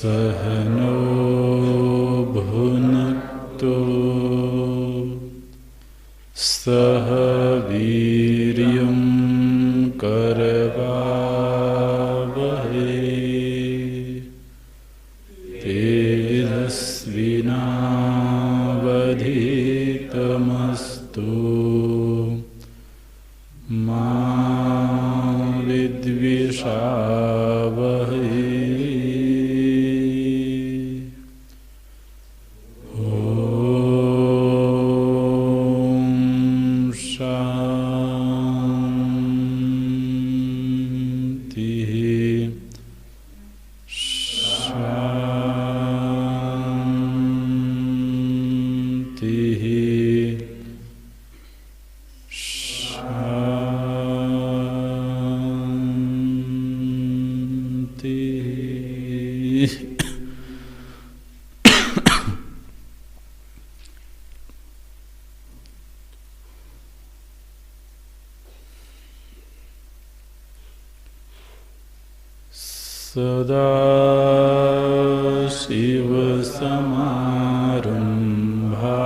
सहनो भुनक्तु सह वीर्यं करवावहै तेजस्विनावधीतमस्तु मा विद्विषावहै।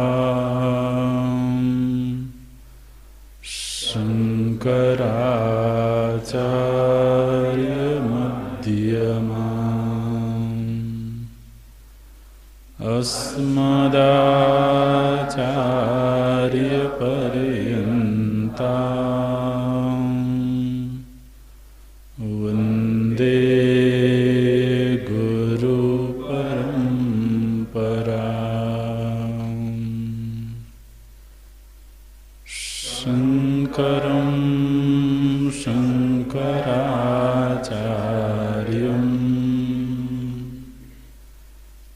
सदाशिवसमारम्भाम् शङ्कराचार्यमध्यमाम् अस्मदाचार्यपर्यन्ताम् वन्दे शङ्करं शङ्कराचार्यं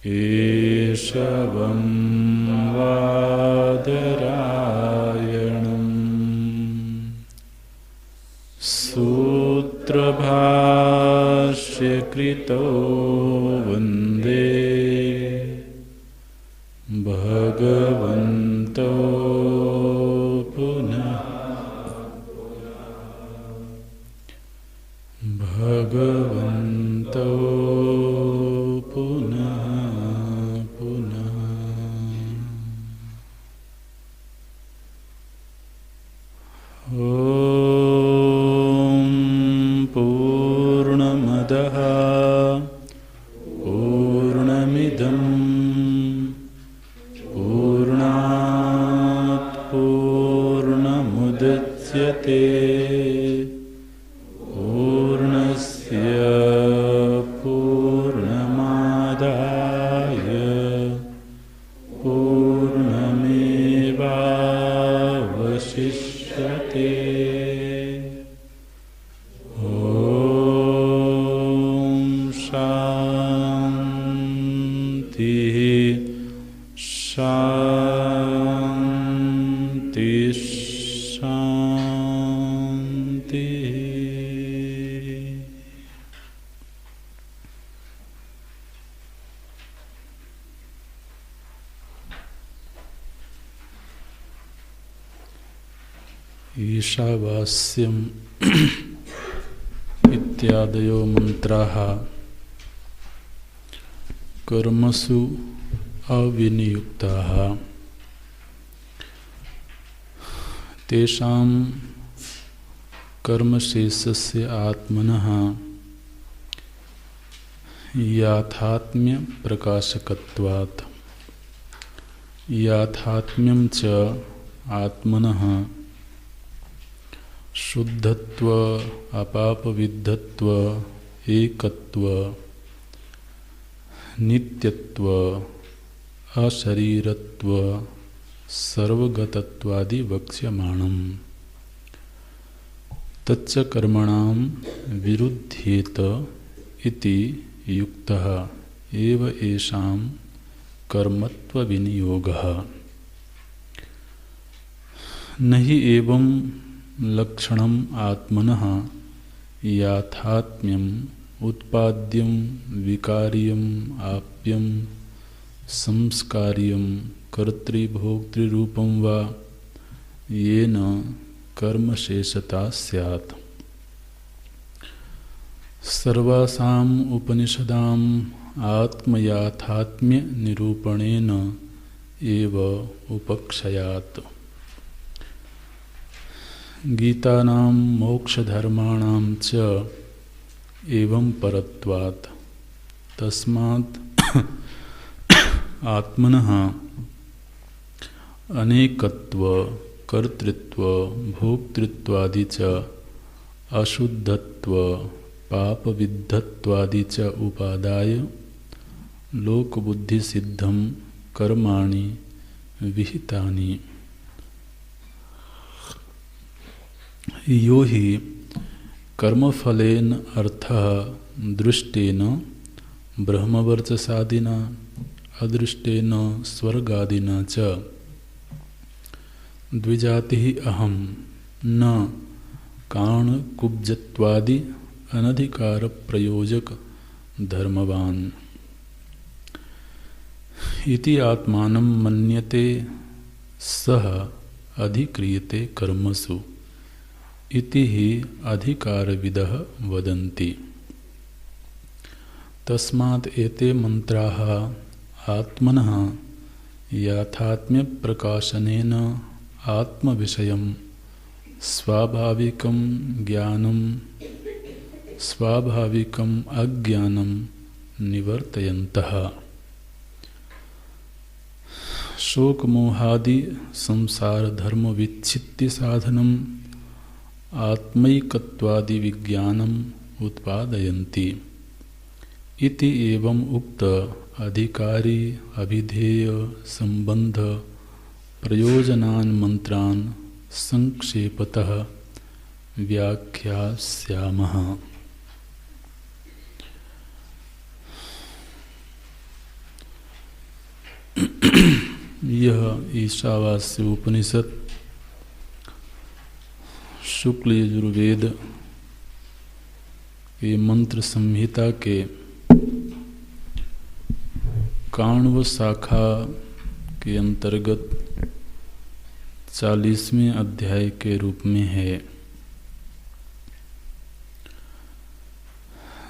केशवं वादरायणं सूत्रभाष्यकृतो वन्दे भगवन्तो भगवन्तो पुनः पुनः। ॐ पूर्णमदः पूर्णमिदं पूर्णात् पूर्णमुदच्यते पूर्णमादाय पूर्णमेवावशिष्यते। ॐ शान्तिः शान्तिः शान्तिः। ईशावास्यम् इत्यादयो मंत्राः कर्मसु अविनियुक्ताः तेषां कर्मशेषस्य आत्मनः याथात्म्य प्रकाशकत्वात् याथात्म्यं च आत्मनः शुद्धत्व अपापविद्धत्व एकत्व नित्यत्व अशरीरत्व सर्वगतत्वादि वक्ष्यमाणम् तच्च कर्मणां विरुध्येत इति युक्तः एव येषां कर्मत्व विनियोगः। नहि एवं लक्षणम् आत्मनः याथात्म्यम् उत्पाद्यं विकार्यम् आप्यं संस्कार्यं कर्तृभोक्तृरूपं वा येन कर्मशेषता स्यात्। सर्वासाम् उपनिषदाम् आत्मयाथात्म्य निरूपणेन एव उपक्षयात्। गीतानां मोक्षधर्माणां च एवं परत्वात् तस्मात् आत्मनः अनेकत्व कर्तृत्व भोक्तृत्वादि च अशुद्धत्व पापविद्धत्वादि च उपादाय लोकबुद्धि सिद्धं कर्माणि विहितानि। यो हि कर्मफलेन अर्थः दृष्टेन ब्रह्मवर्चसादिना अदृष्टेन स्वर्गादिना च द्विजातिः अहं न कारणकुब्जत्वादि अनधिकार प्रयोजक धर्मवान् इति आत्मानं मन्यते सह अधिक्रियते कर्मसु इति हि अधिकारविदः वदन्ति। तस्मात् एते मंत्राः आत्मनः याथात्म्य प्रकाशनेन आत्मविषयं स्वाभाविकं ज्ञानं स्वाभाविकम् अज्ञानं निवर्तयन्तः। शोक मोहादि संसार धर्म विच्छित्ति साधनम् आत्मैकत्वादि विज्ञानम् उत्पादयन्ति। इति एवं उक्त अधिकारी अभिधेय संबंध प्रयोजनान् मंत्रान् संक्षेपतः व्याख्यास्यामः। यह ईशावास्य उपनिषद शुक्ल यजुर्वेद के मंत्र संहिता के काण्व शाखा के अंतर्गत 40वें अध्याय के रूप में है।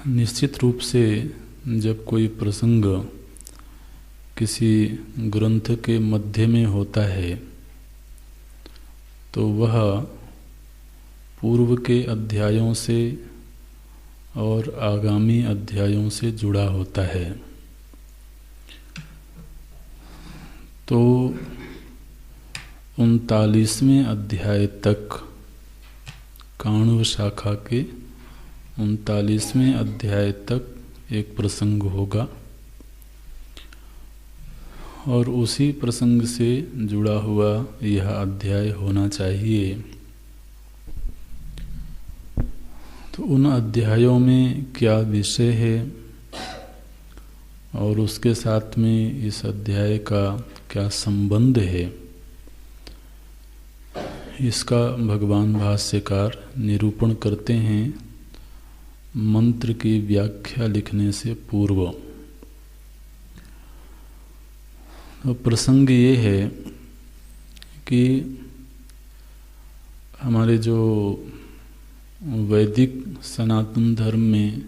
निश्चित रूप से जब कोई प्रसंग किसी ग्रंथ के मध्य में होता है तो वह पूर्व के अध्यायों से और आगामी अध्यायों से जुड़ा होता है। तो 39वें अध्याय तक काण्व शाखा के 39वें अध्याय तक एक प्रसंग होगा और उसी प्रसंग से जुड़ा हुआ यह अध्याय होना चाहिए। तो उन अध्यायों में क्या विषय है और उसके साथ में इस अध्याय का क्या संबंध है, इसका भगवान भाष्यकार निरूपण करते हैं मंत्र की व्याख्या लिखने से पूर्व। तो प्रसंग ये है कि हमारे जो वैदिक सनातन धर्म में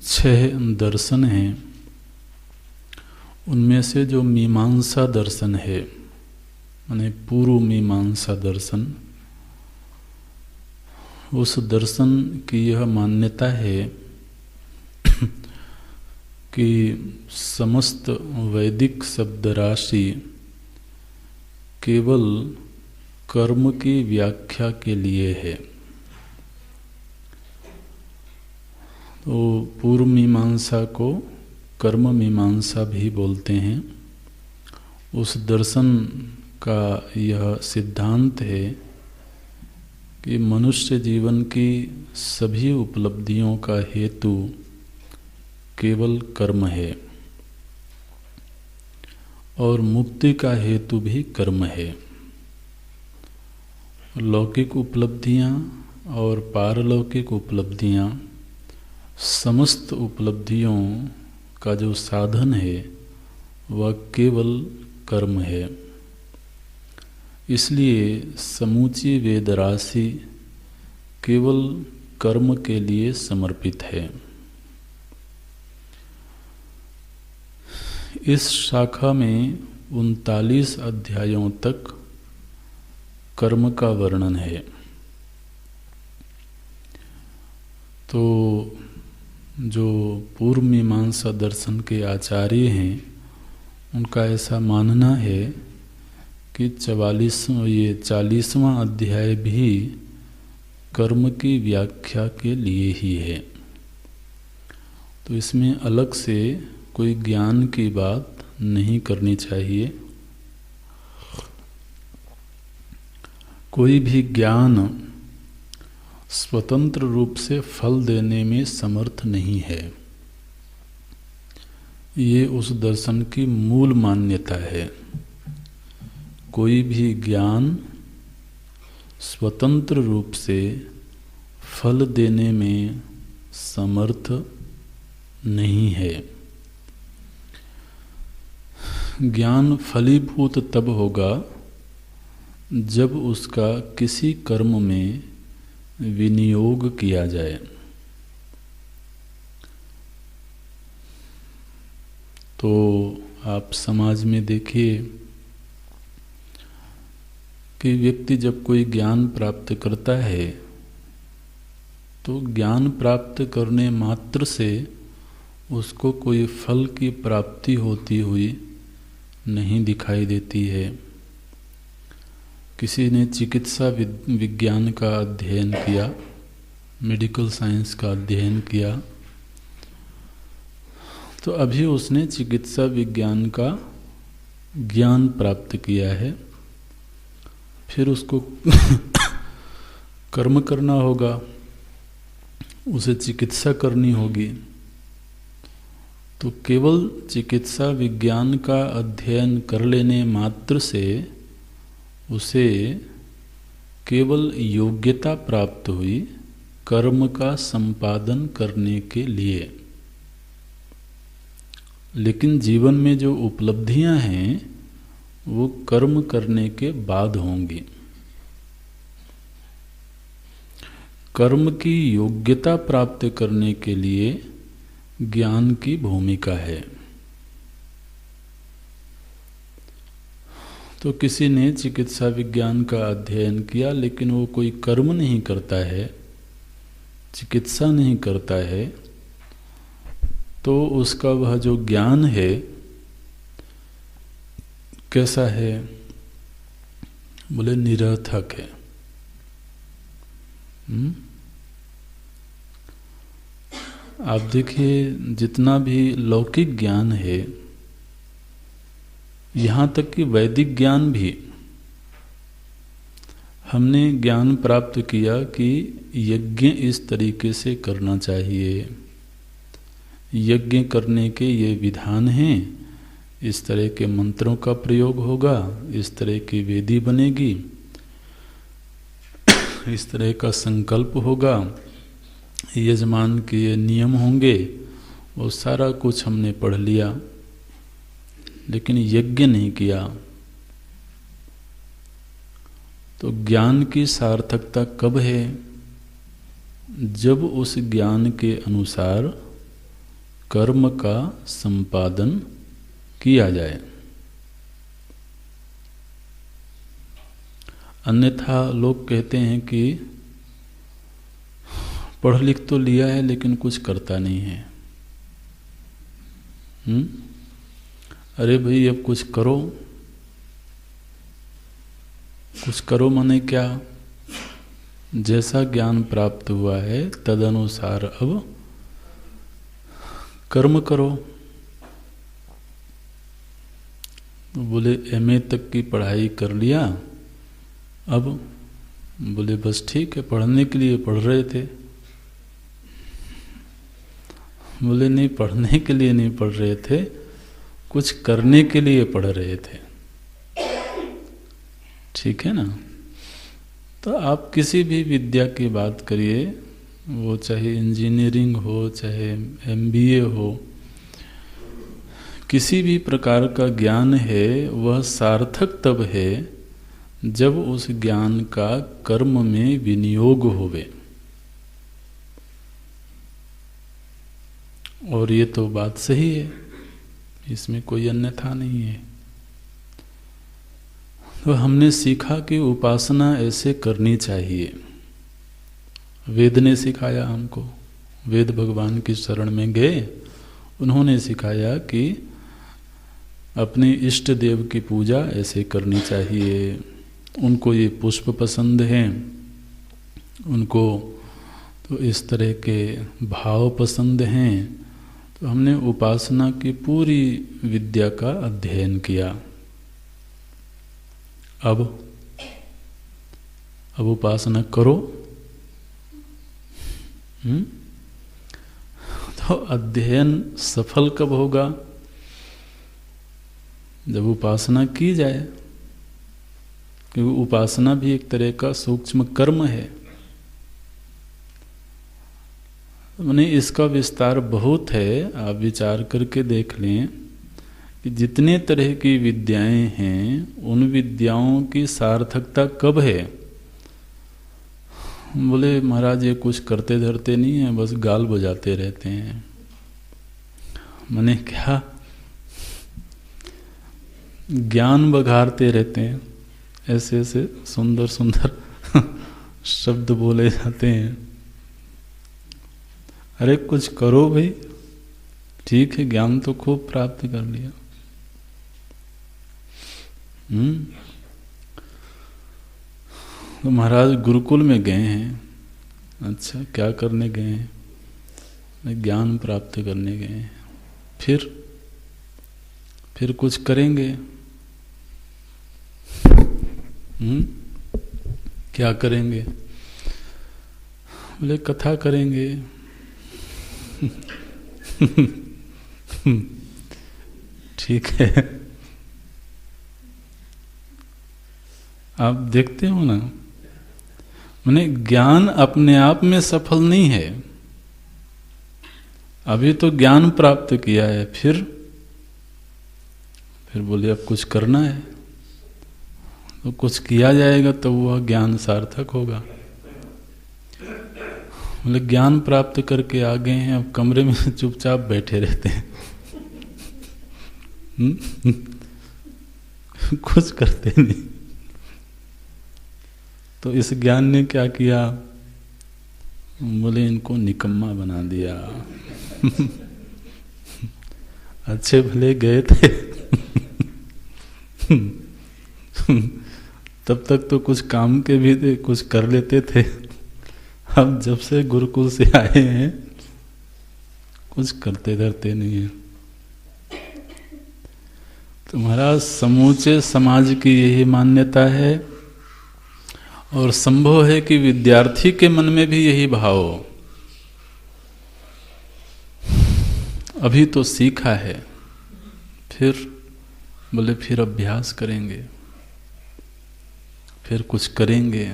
6 दर्शन हैं, उनमें से जो मीमांसा दर्शन है माने पूर्व मीमांसा दर्शन, उस दर्शन की यह मान्यता है कि समस्त वैदिक शब्द राशि केवल कर्म की व्याख्या के लिए है। तो पूर्व मीमांसा को कर्म मीमांसा भी बोलते हैं। उस दर्शन का यह सिद्धांत है कि मनुष्य जीवन की सभी उपलब्धियों का हेतु केवल कर्म है और मुक्ति का हेतु भी कर्म है। लौकिक उपलब्धियां और पारलौकिक उपलब्धियां, समस्त उपलब्धियों का जो साधन है वह केवल कर्म है। इसलिए समूची वेद राशि केवल कर्म के लिए समर्पित है। इस शाखा में 39 अध्यायों तक कर्म का वर्णन है। तो जो पूर्व मीमांसा दर्शन के आचार्य हैं उनका ऐसा मानना है कि 40वां अध्याय भी कर्म की व्याख्या के लिए ही है। तो इसमें अलग से कोई ज्ञान की बात नहीं करनी चाहिए। कोई भी ज्ञान स्वतंत्र रूप से फल देने में समर्थ नहीं है। ये उस दर्शन की मूल मान्यता है। कोई भी ज्ञान स्वतंत्र रूप से फल देने में समर्थ नहीं है। ज्ञान फलीभूत तब होगा जब उसका किसी कर्म में विनियोग किया जाए। तो आप समाज में देखिए कि व्यक्ति जब कोई ज्ञान प्राप्त करता है तो ज्ञान प्राप्त करने मात्र से उसको कोई फल की प्राप्ति होती हुई नहीं दिखाई देती है। किसी ने चिकित्सा विज्ञान का अध्ययन किया, मेडिकल साइंस का अध्ययन किया, तो अभी उसने चिकित्सा विज्ञान का ज्ञान प्राप्त किया है। फिर उसको कर्म करना होगा, उसे चिकित्सा करनी होगी। तो केवल चिकित्सा विज्ञान का अध्ययन कर लेने मात्र से उसे केवल योग्यता प्राप्त हुई कर्म का संपादन करने के लिए। लेकिन जीवन में जो उपलब्धियां हैं वो कर्म करने के बाद होंगी। कर्म की योग्यता प्राप्त करने के लिए ज्ञान की भूमिका है। तो किसी ने चिकित्सा विज्ञान का अध्ययन किया लेकिन वो कोई कर्म नहीं करता है, चिकित्सा नहीं करता है, तो उसका वह जो ज्ञान है कैसा है? बोले निरर्थक है। आप देखिए जितना भी लौकिक ज्ञान है, यहाँ तक कि वैदिक ज्ञान भी, हमने ज्ञान प्राप्त किया कि यज्ञ इस तरीके से करना चाहिए, यज्ञ करने के ये विधान हैं, इस तरह के मंत्रों का प्रयोग होगा, इस तरह की वेदी बनेगी, इस तरह का संकल्प होगा, यजमान के ये नियम होंगे, वो सारा कुछ हमने पढ़ लिया लेकिन यज्ञ नहीं किया। तो ज्ञान की सार्थकता कब है? जब उस ज्ञान के अनुसार कर्म का संपादन किया जाए। अन्यथा लोग कहते हैं कि पढ़ लिख तो लिया है लेकिन कुछ करता नहीं है। अरे भाई अब कुछ करो। कुछ करो माने क्या? जैसा ज्ञान प्राप्त हुआ है तदनुसार अब कर्म करो। बोले एमए तक की पढ़ाई कर लिया, अब बोले बस ठीक है, पढ़ने के लिए पढ़ रहे थे। बोले नहीं, पढ़ने के लिए नहीं पढ़ रहे थे, कुछ करने के लिए पढ़ रहे थे। ठीक है ना? तो आप किसी भी विद्या की बात करिए, वो चाहे इंजीनियरिंग हो, चाहे एमबीए हो, किसी भी प्रकार का ज्ञान है वह सार्थक तब है जब उस ज्ञान का कर्म में विनियोग होवे। और ये तो बात सही है, इसमें कोई अन्यथा नहीं है। तो हमने सीखा कि उपासना ऐसे करनी चाहिए। वेद ने सिखाया हमको, वेद भगवान की शरण में गए, उन्होंने सिखाया कि अपने इष्ट देव की पूजा ऐसे करनी चाहिए। उनको ये पुष्प पसंद हैं, उनको तो इस तरह के भाव पसंद हैं। तो हमने उपासना की पूरी विद्या का अध्ययन किया। अब उपासना करो। तो अध्ययन सफल कब होगा? जब उपासना की जाए, क्योंकि उपासना भी एक तरह का सूक्ष्म कर्म है। मैंने इसका विस्तार बहुत है, आप विचार करके देख लें कि जितने तरह की विद्याएं हैं, उन विद्याओं की सार्थकता कब है? बोले महाराज ये कुछ करते धरते नहीं है, बस गाल बजाते रहते हैं। मैंने क्या, ज्ञान बघारते रहते हैं, ऐसे ऐसे सुंदर सुंदर शब्द बोले जाते हैं। अरे कुछ करो भाई, ठीक है, ज्ञान तो खूब प्राप्त कर लिया। तो महाराज गुरुकुल में गए हैं। अच्छा, क्या करने गए हैं? ज्ञान प्राप्त करने गए हैं। फिर कुछ करेंगे। क्या करेंगे? बोले कथा करेंगे। ठीक है, आप देखते हो ना, मैंने ज्ञान अपने आप में सफल नहीं है। अभी तो ज्ञान प्राप्त किया है, फिर बोले अब कुछ करना है, तो कुछ किया जाएगा तो वह ज्ञान सार्थक होगा। बोले ज्ञान प्राप्त करके आ गए हैं, अब कमरे में चुपचाप बैठे रहते हैं। कुछ करते नहीं। तो इस ज्ञान ने क्या किया? बोले इनको निकम्मा बना दिया। अच्छे भले गए थे। तब तक तो कुछ काम के भी थे, कुछ कर लेते थे। अब जब से गुरुकुल से आए हैं, कुछ करते धरते नहीं है। तो महाराज समूचे समाज की यही मान्यता है, और संभव है कि विद्यार्थी के मन में भी यही भाव हो। अभी तो सीखा है, फिर बोले फिर अभ्यास करेंगे, फिर कुछ करेंगे।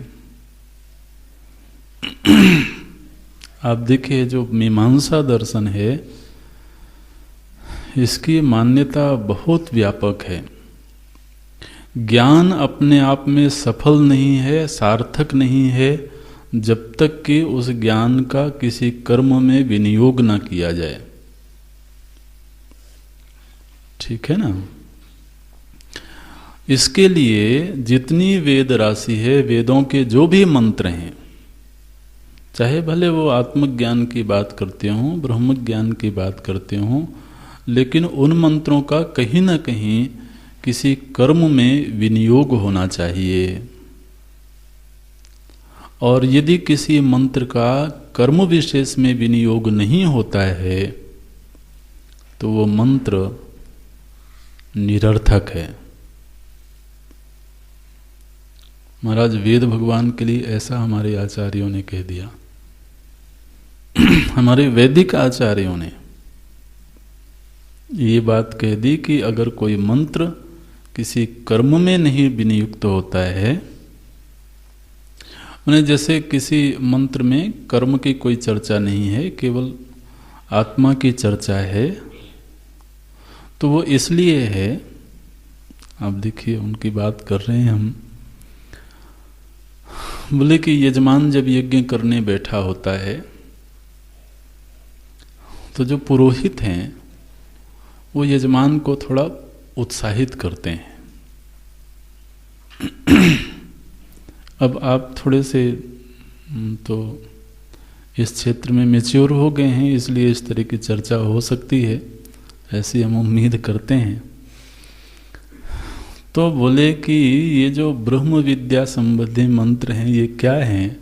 आप देखिए, जो मीमांसा दर्शन है, इसकी मान्यता बहुत व्यापक है। ज्ञान अपने आप में सफल नहीं है, सार्थक नहीं है, जब तक कि उस ज्ञान का किसी कर्म में विनियोग न किया जाए। ठीक है ना? इसके लिए जितनी वेद राशि है, वेदों के जो भी मंत्र हैं, चाहे भले वो आत्मज्ञान की बात करते हों, ब्रह्म ज्ञान की बात करते हों, लेकिन उन मंत्रों का कहीं ना कहीं किसी कर्म में विनियोग होना चाहिए। और यदि किसी मंत्र का कर्म विशेष में विनियोग नहीं होता है, तो वो मंत्र निरर्थक है। महाराज वेद भगवान के लिए ऐसा हमारे आचार्यों ने कह दिया। हमारे वैदिक आचार्यों ने ये बात कह दी कि अगर कोई मंत्र किसी कर्म में नहीं विनियुक्त होता है, उन्हें जैसे किसी मंत्र में कर्म की कोई चर्चा नहीं है, केवल आत्मा की चर्चा है, तो वो इसलिए है, आप देखिए उनकी बात कर रहे हैं हम, बोले कि यजमान जब यज्ञ करने बैठा होता है, तो जो पुरोहित हैं वो यजमान को थोड़ा उत्साहित करते हैं। अब आप थोड़े से तो इस क्षेत्र में मैच्योर हो गए हैं, इसलिए इस तरह की चर्चा हो सकती है, ऐसी हम उम्मीद करते हैं। तो बोले कि ये जो ब्रह्म विद्या संबंधी मंत्र हैं ये क्या हैं?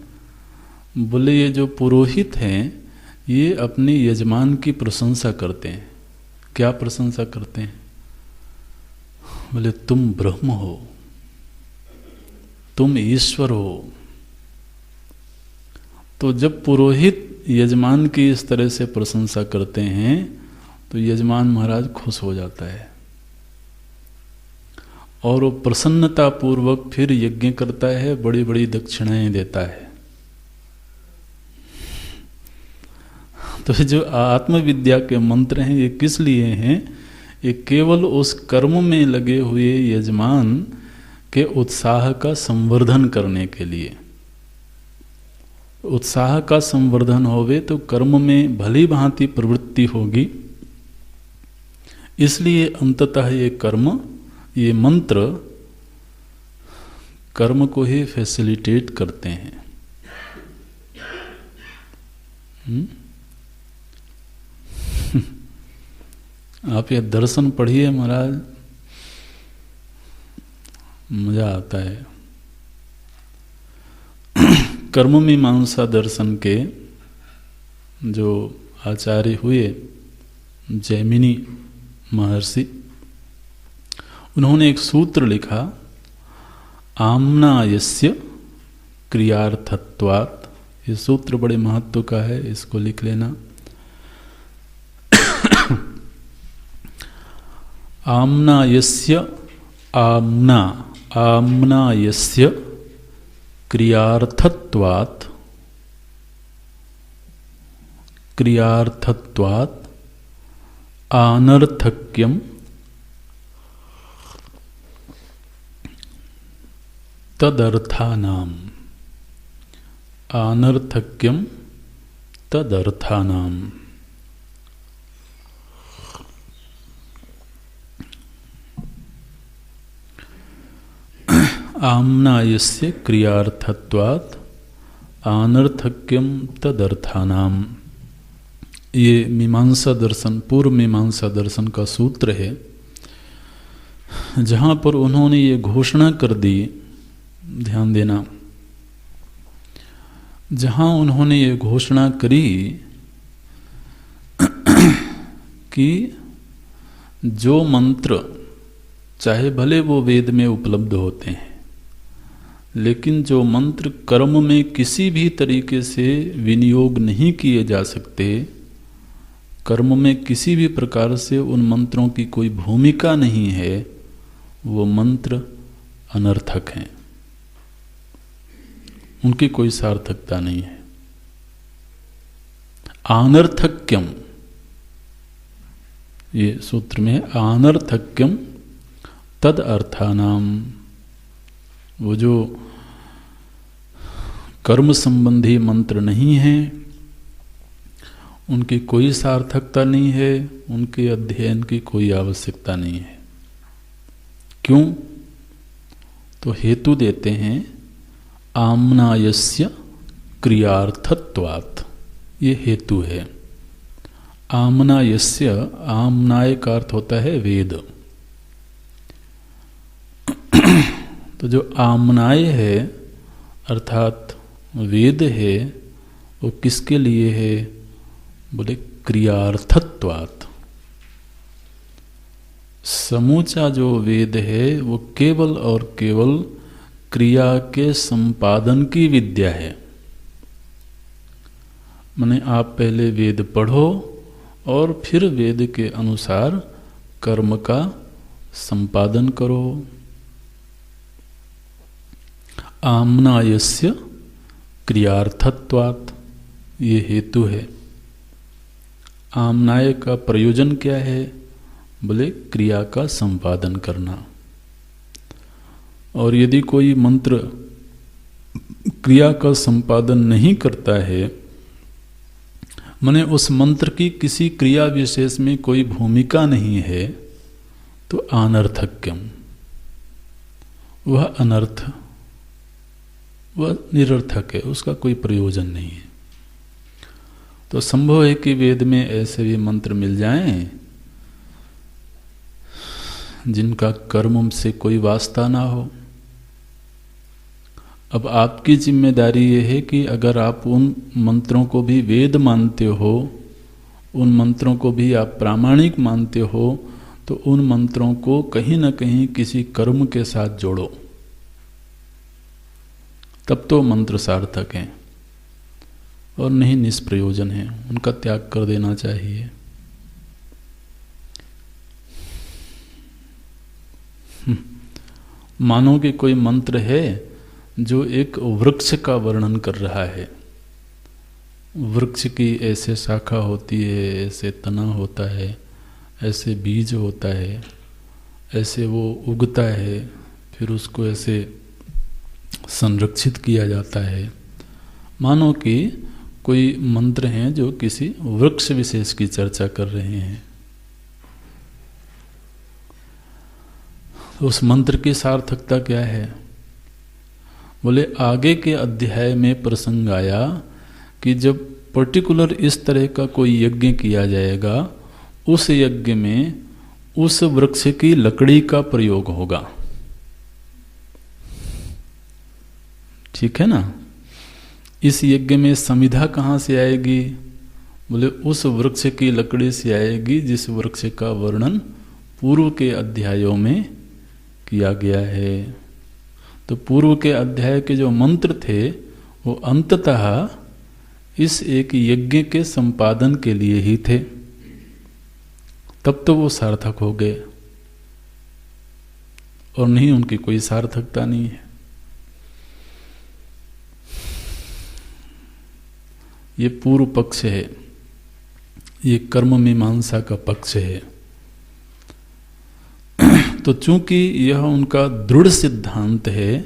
बोले ये जो पुरोहित हैं ये अपने यजमान की प्रशंसा करते हैं। क्या प्रशंसा करते हैं? बोले तुम ब्रह्म हो, तुम ईश्वर हो। तो जब पुरोहित यजमान की इस तरह से प्रशंसा करते हैं तो यजमान महाराज खुश हो जाता है और वो प्रसन्नता पूर्वक फिर यज्ञ करता है, बड़ी बड़ी दक्षिणाएं देता है। तो जो आत्मविद्या के मंत्र हैं ये किस लिए हैं? ये केवल उस कर्म में लगे हुए यजमान के उत्साह का संवर्धन करने के लिए। उत्साह का संवर्धन होवे तो कर्म में भली भांति प्रवृत्ति होगी, इसलिए अंततः ये कर्म, ये मंत्र कर्म को ही फैसिलिटेट करते हैं। आप ये दर्शन पढ़िए महाराज, मजा आता है। कर्म मीमांसा दर्शन के जो आचार्य हुए जैमिनी महर्षि, उन्होंने एक सूत्र लिखा, आम्नायस्य क्रियार्थत्वात्। ये सूत्र बड़े महत्व का है, इसको लिख लेना। आम्नायस्य, आम्नायस्य क्रियार्थत्वात्, क्रियार्थत्वात् अनर्थक्यम तदर्थानाम, अनर्थक्यम तदर्थानाम। आम्नायस्य क्रियार्थत्वात् अनर्थक्यम तदर्थानाम। ये मीमांसा दर्शन, पूर्व मीमांसा दर्शन का सूत्र है, जहाँ पर उन्होंने ये घोषणा कर दी, ध्यान देना, जहाँ उन्होंने ये घोषणा करी कि जो मंत्र चाहे भले वो वेद में उपलब्ध होते हैं, लेकिन जो मंत्र कर्म में किसी भी तरीके से विनियोग नहीं किए जा सकते, कर्म में किसी भी प्रकार से उन मंत्रों की कोई भूमिका नहीं है, वो मंत्र अनर्थक हैं, उनकी कोई सार्थकता नहीं है। अनर्थक्यम, ये सूत्र में है, अनर्थक्यम तद अर्थानाम। वो जो कर्म संबंधी मंत्र नहीं हैं, उनकी कोई सार्थकता नहीं है, उनके अध्ययन की कोई आवश्यकता नहीं है। क्यों? तो हेतु देते हैं, आम्नायस्य क्रियार्थत्वात्, ये हेतु है। आम्नायस्य, आम्नाय का अर्थ होता है वेद। तो जो आम्नाय है अर्थात वेद है, वो किसके लिए है? बोले क्रियार्थत्वात्। समूचा जो वेद है वो केवल और केवल क्रिया के संपादन की विद्या है। माने आप पहले वेद पढ़ो और फिर वेद के अनुसार कर्म का संपादन करो। आम्नायस्य क्रियार्थत्वात्, ये हेतु है। आम्नाय का प्रयोजन क्या है? बोले क्रिया का संपादन करना। और यदि कोई मंत्र क्रिया का संपादन नहीं करता है, माने उस मंत्र की किसी क्रिया विशेष में कोई भूमिका नहीं है तो अनर्थक्यम, वह अनर्थ, वह निरर्थक है, उसका कोई प्रयोजन नहीं है। तो संभव है कि वेद में ऐसे भी मंत्र मिल जाएं जिनका कर्म से कोई वास्ता ना हो। अब आपकी जिम्मेदारी यह है कि अगर आप उन मंत्रों को भी वेद मानते हो, उन मंत्रों को भी आप प्रामाणिक मानते हो, तो उन मंत्रों को कहीं ना कहीं किसी कर्म के साथ जोड़ो, तब तो मंत्र सार्थक हैं, और नहीं निष्प्रयोजन है, उनका त्याग कर देना चाहिए। मानो कि कोई मंत्र है जो एक वृक्ष का वर्णन कर रहा है, वृक्ष की ऐसे शाखा होती है, ऐसे तना होता है, ऐसे बीज होता है, ऐसे वो उगता है, फिर उसको ऐसे संरक्षित किया जाता है। मानो कि कोई मंत्र हैं जो किसी वृक्ष विशेष की चर्चा कर रहे हैं। उस मंत्र की सार्थकता क्या है? बोले आगे के अध्याय में प्रसंग आया कि जब पर्टिकुलर इस तरह का कोई यज्ञ किया जाएगा, उस यज्ञ में उस वृक्ष की लकड़ी का प्रयोग होगा। ठीक है ना? इस यज्ञ में समिधा कहाँ से आएगी? बोले उस वृक्ष की लकड़ी से आएगी जिस वृक्ष का वर्णन पूर्व के अध्यायों में किया गया है। तो पूर्व के अध्याय के जो मंत्र थे वो अंततः इस एक यज्ञ के संपादन के लिए ही थे, तब तो वो सार्थक हो गए, और नहीं उनकी कोई सार्थकता नहीं है। ये पूर्व पक्ष है, ये कर्म मीमांसा का पक्ष है। तो चूंकि यह उनका दृढ़ सिद्धांत है,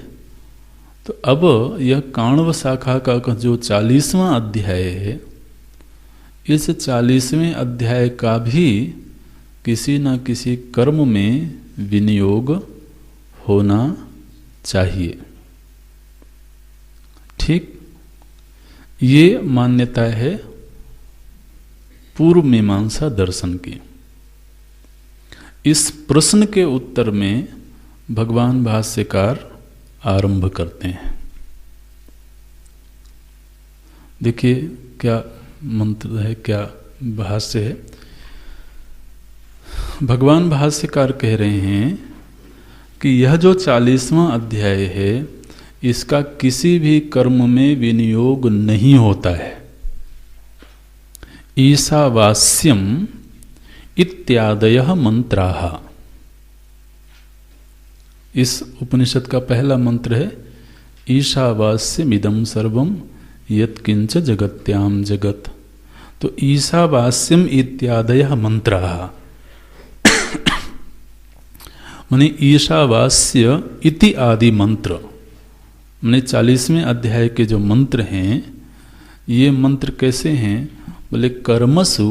तो अब यह काण्व शाखा का जो 40वां अध्याय है, इस 40वें अध्याय का भी किसी न किसी कर्म में विनियोग होना चाहिए। ठीक, ये मान्यता है पूर्व मीमांसा दर्शन की। इस प्रश्न के उत्तर में भगवान भाष्यकार आरंभ करते हैं। देखिए क्या मंत्र है, क्या भाष्य है। भगवान भाष्यकार कह रहे हैं कि यह जो 40वां अध्याय है, इसका किसी भी कर्म में विनियोग नहीं होता है। ईशावास्यम इत्यादयः मंत्राः, इस उपनिषद का पहला मंत्र है ईशावास्यमिदं सर्वं यत्किंच जगत्याम जगत। तो ईशावास्यम इत्यादयः मंत्राः माने ईशावास्य इति आदि मंत्र, माने 40वें अध्याय के जो मंत्र हैं, ये मंत्र कैसे हैं? बोले कर्मसु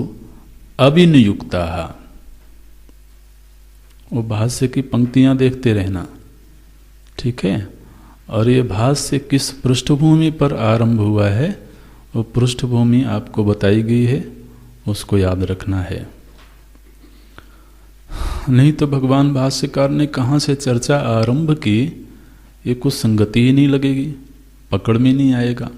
अविनियुक्ता। वो भाष्य की पंक्तियां देखते रहना, ठीक है? और ये भाष्य किस पृष्ठभूमि पर आरंभ हुआ है, वो पृष्ठभूमि आपको बताई गई है, उसको याद रखना है। नहीं तो भगवान भाष्यकार ने कहाँ से चर्चा आरंभ की, ये कुछ संगति ही नहीं लगेगी, पकड़ में नहीं आएगा।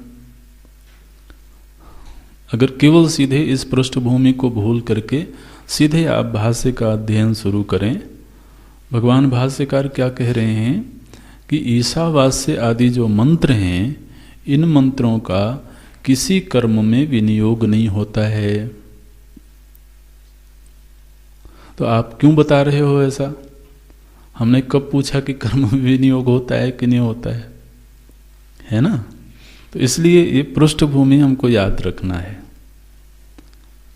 अगर केवल सीधे इस पृष्ठभूमि को भूल करके सीधे आप भाष्य का अध्ययन शुरू करें, भगवान भाष्यकार क्या कह रहे हैं कि ईशावास्य आदि जो मंत्र हैं, इन मंत्रों का किसी कर्म में विनियोग नहीं होता है। तो आप क्यों बता रहे हो ऐसा? हमने कब पूछा कि कर्म में विनियोग होता है कि नहीं होता है ना? तो इसलिए ये पृष्ठभूमि हमको याद रखना है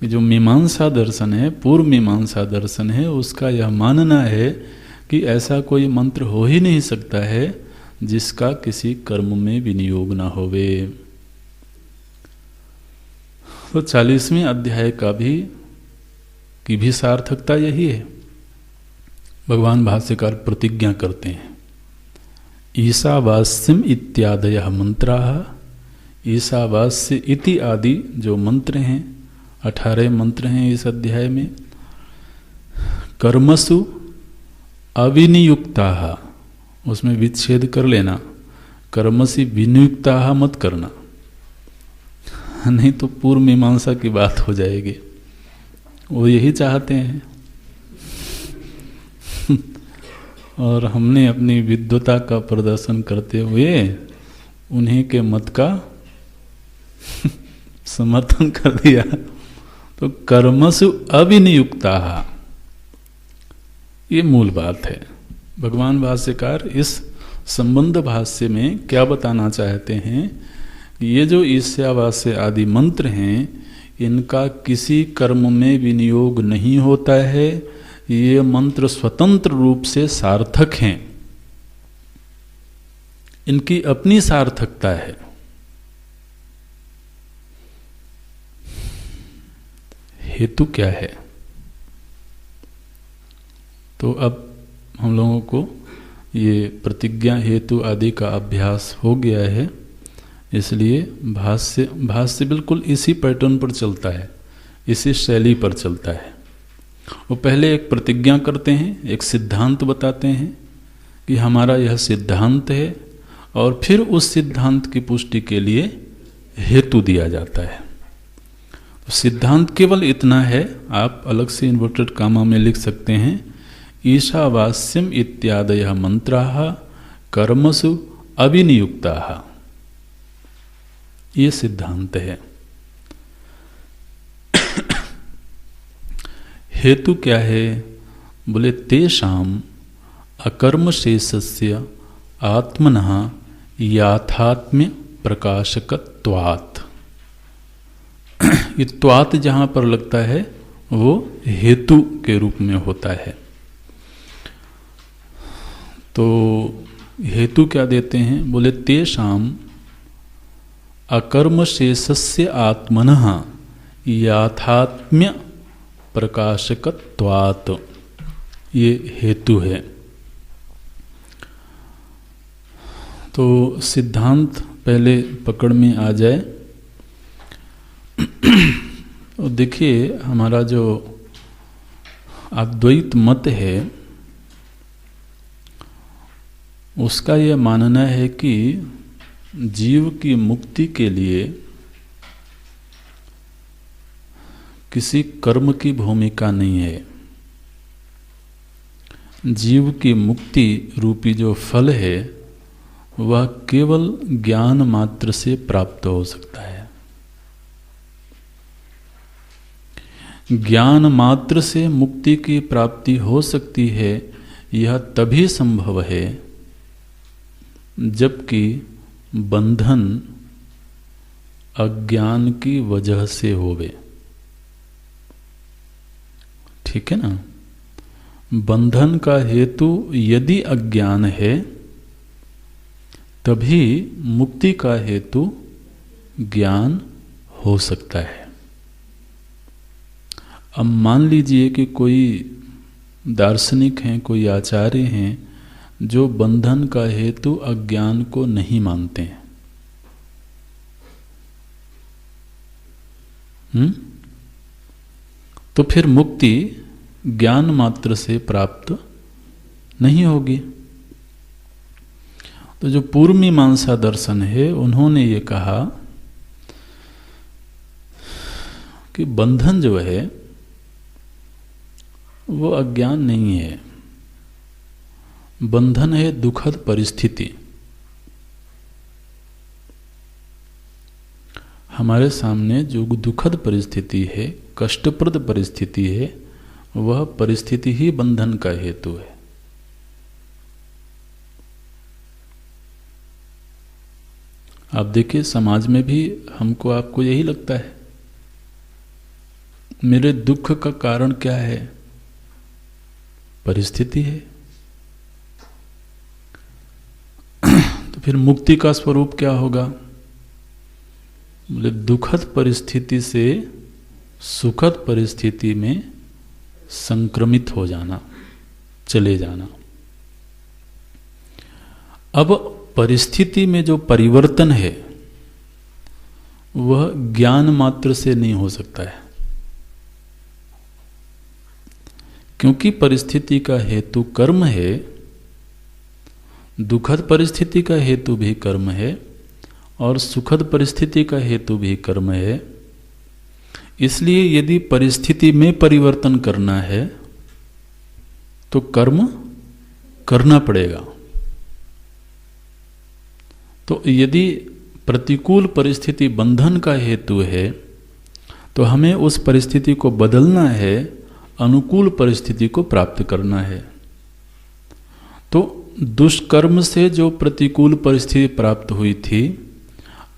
कि जो मीमांसा दर्शन है, पूर्व मीमांसा दर्शन है, उसका यह मानना है कि ऐसा कोई मंत्र हो ही नहीं सकता है जिसका किसी कर्म में विनियोग ना होवे। तो 40वें अध्याय की भी सार्थकता यही है। भगवान भाष्यकार प्रतिज्ञा करते हैं, ईशावास्यम इत्यादयः मंत्राः, ईशावास्य इति आदि जो मंत्र हैं, 18 मंत्र हैं इस अध्याय में, कर्मसु अविनियुक्ताः, उसमें विच्छेद कर लेना, कर्मसि विनियुक्ताः मत करना, नहीं तो पूर्व मीमांसा की बात हो जाएगी। वो यही चाहते हैं और हमने अपनी विद्वता का प्रदर्शन करते हुए उन्हीं के मत का समर्थन कर दिया। तो कर्मसु अविनियुक्ता, ये मूल बात है। भगवान भाष्यकार इस संबंध भाष्य में क्या बताना चाहते हैं, ये जो ईशावास्य आदि मंत्र हैं, इनका किसी कर्म में विनियोग नहीं होता है। ये मंत्र स्वतंत्र रूप से सार्थक हैं, इनकी अपनी सार्थकता है। हेतु क्या है? तो अब हम लोगों को ये प्रतिज्ञा हेतु आदि का अभ्यास हो गया है, इसलिए भाष्य बिल्कुल इसी पैटर्न पर चलता है, इसी शैली पर चलता है। वो पहले एक प्रतिज्ञा करते हैं, एक सिद्धांत बताते हैं कि हमारा यह सिद्धांत है, और फिर उस सिद्धांत की पुष्टि के लिए हेतु दिया जाता है। तो सिद्धांत केवल इतना है, आप अलग से इन्वर्टेड कामा में लिख सकते हैं, ईशावास्यम इत्यादयः मंत्राः कर्मसु अविनियुक्ताः, ये सिद्धांत है। हेतु क्या है? बोले तेषाम अकर्मशेषस्य आत्मनः याथात्म्य प्रकाशकत्वात्। ये त्वात् जहाँ पर लगता है वो हेतु के रूप में होता है। तो हेतु क्या देते हैं? बोले तेषाम अकर्मशेषस्य आत्मनः याथात्म्य प्रकाशकत्वात्, ये हेतु है। तो सिद्धांत पहले पकड़ में आ जाए। तो देखिए, हमारा जो अद्वैत मत है उसका यह मानना है कि जीव की मुक्ति के लिए किसी कर्म की भूमिका नहीं है। जीव की मुक्ति रूपी जो फल है वह केवल ज्ञान मात्र से प्राप्त हो सकता है। ज्ञान मात्र से मुक्ति की प्राप्ति हो सकती है, यह तभी संभव है जबकि बंधन अज्ञान की वजह से होवे। ठीक है ना? बंधन का हेतु यदि अज्ञान है तभी मुक्ति का हेतु ज्ञान हो सकता है। अब मान लीजिए कि कोई दार्शनिक हैं, कोई आचार्य हैं जो बंधन का हेतु अज्ञान को नहीं मानते हैं। तो फिर मुक्ति ज्ञान मात्र से प्राप्त नहीं होगी। तो जो पूर्व मीमांसा दर्शन है उन्होंने ये कहा कि बंधन जो है वो अज्ञान नहीं है, बंधन है दुखद परिस्थिति। हमारे सामने जो दुखद परिस्थिति है, कष्टप्रद परिस्थिति है, वह परिस्थिति ही बंधन का हेतु है। आप देखिए, समाज में भी हमको आपको यही लगता है, मेरे दुख का कारण क्या है? परिस्थिति है। तो फिर मुक्ति का स्वरूप क्या होगा? बोले दुखद परिस्थिति से सुखद परिस्थिति में संक्रमित हो जाना, चले जाना। अब परिस्थिति में जो परिवर्तन है वह ज्ञान मात्र से नहीं हो सकता है, क्योंकि परिस्थिति का हेतु कर्म है। दुखद परिस्थिति का हेतु भी कर्म है और सुखद परिस्थिति का हेतु भी कर्म है। इसलिए यदि परिस्थिति में परिवर्तन करना है तो कर्म करना पड़ेगा। तो यदि प्रतिकूल परिस्थिति बंधन का हेतु है तो हमें उस परिस्थिति को बदलना है, अनुकूल परिस्थिति को प्राप्त करना है। तो दुष्कर्म से जो प्रतिकूल परिस्थिति प्राप्त हुई थी,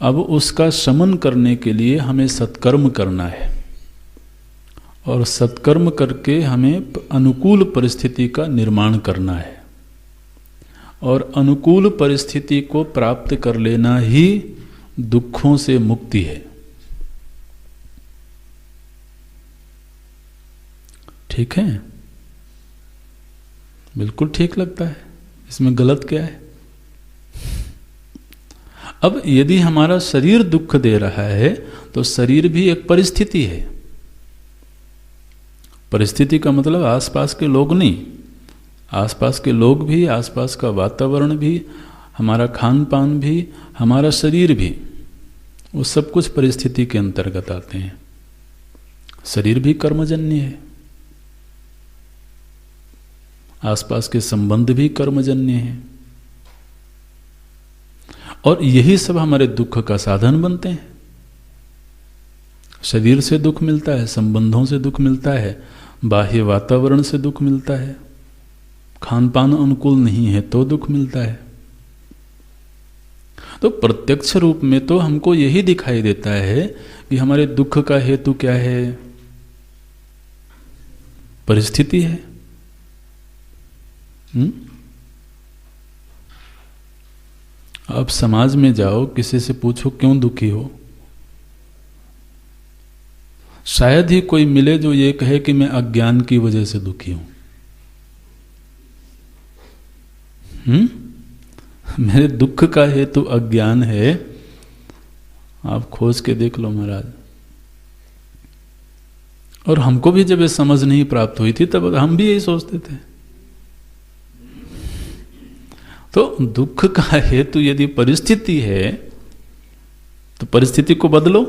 अब उसका शमन करने के लिए हमें सत्कर्म करना है और सत्कर्म करके हमें अनुकूल परिस्थिति का निर्माण करना है। और अनुकूल परिस्थिति को प्राप्त कर लेना ही दुखों से मुक्ति है। ठीक है? बिल्कुल ठीक लगता है, इसमें गलत क्या है? अब यदि हमारा शरीर दुख दे रहा है तो शरीर भी एक परिस्थिति है। परिस्थिति का मतलब आसपास के लोग नहीं, आसपास के लोग भी, आसपास का वातावरण भी, हमारा खान पान भी, हमारा शरीर भी, वो सब कुछ परिस्थिति के अंतर्गत आते हैं। शरीर भी कर्मजन्य है, आसपास के संबंध भी कर्मजन्य हैं, और यही सब हमारे दुख का साधन बनते हैं। शरीर से दुख मिलता है, संबंधों से दुख मिलता है, बाह्य वातावरण से दुख मिलता है, खान पान अनुकूल नहीं है तो दुख मिलता है। तो प्रत्यक्ष रूप में तो हमको यही दिखाई देता है कि हमारे दुख का हेतु क्या है? परिस्थिति है। अब समाज में जाओ, किसी से पूछो क्यों दुखी हो, शायद ही कोई मिले जो ये कहे कि मैं अज्ञान की वजह से दुखी हूं। मेरे दुख का हेतु अज्ञान है, आप खोज के देख लो महाराज। और हमको भी जब ये समझ नहीं प्राप्त हुई थी तब हम भी यही सोचते थे। तो दुख का हेतु यदि परिस्थिति है तो परिस्थिति को बदलो।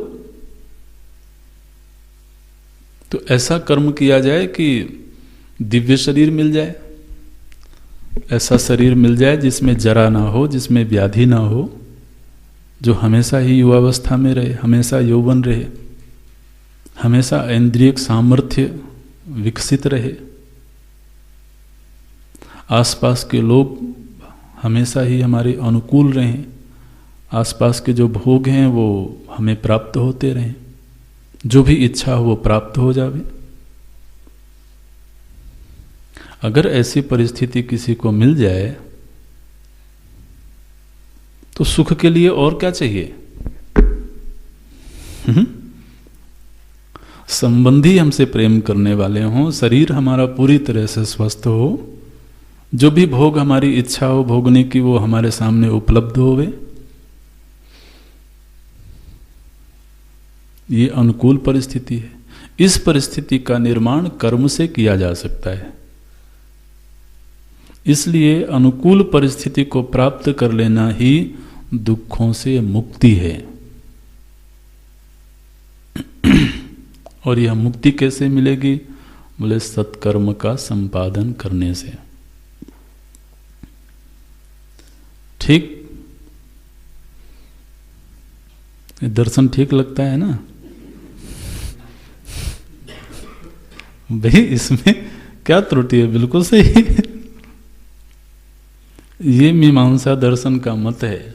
तो ऐसा कर्म किया जाए कि दिव्य शरीर मिल जाए, ऐसा शरीर मिल जाए जिसमें जरा ना हो, जिसमें व्याधि ना हो, जो हमेशा ही युवावस्था में रहे, हमेशा यौवन रहे, हमेशा इंद्रियक सामर्थ्य विकसित रहे, आसपास के लोग हमेशा ही हमारे अनुकूल रहें, आसपास के जो भोग हैं वो हमें प्राप्त होते रहें, जो भी इच्छा हो वो प्राप्त हो जावे। अगर ऐसी परिस्थिति किसी को मिल जाए तो सुख के लिए और क्या चाहिए? संबंधी हमसे प्रेम करने वाले हों, शरीर हमारा पूरी तरह से स्वस्थ हो, जो भी भोग हमारी इच्छा हो भोगने की वो हमारे सामने उपलब्ध होवे, ये अनुकूल परिस्थिति है। इस परिस्थिति का निर्माण कर्म से किया जा सकता है। इसलिए अनुकूल परिस्थिति को प्राप्त कर लेना ही दुखों से मुक्ति है। और यह मुक्ति कैसे मिलेगी? बोले सत्कर्म का संपादन करने से। ठीक, दर्शन ठीक लगता है ना भाई? इसमें क्या त्रुटि है? बिल्कुल सही। ये मीमांसा दर्शन का मत है,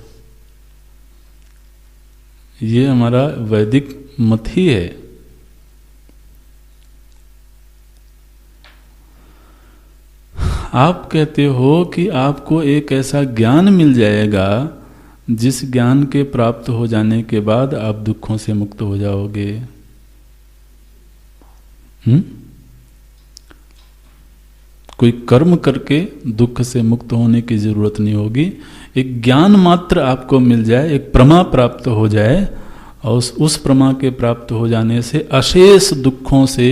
ये हमारा वैदिक मत ही है। आप कहते हो कि आपको एक ऐसा ज्ञान मिल जाएगा जिस ज्ञान के प्राप्त हो जाने के बाद आप दुखों से मुक्त हो जाओगे। कोई कर्म करके दुख से मुक्त होने की जरूरत नहीं होगी। एक ज्ञान मात्र आपको मिल जाए, एक प्रमा प्राप्त हो जाए, और उस प्रमा के प्राप्त हो जाने से अशेष दुखों से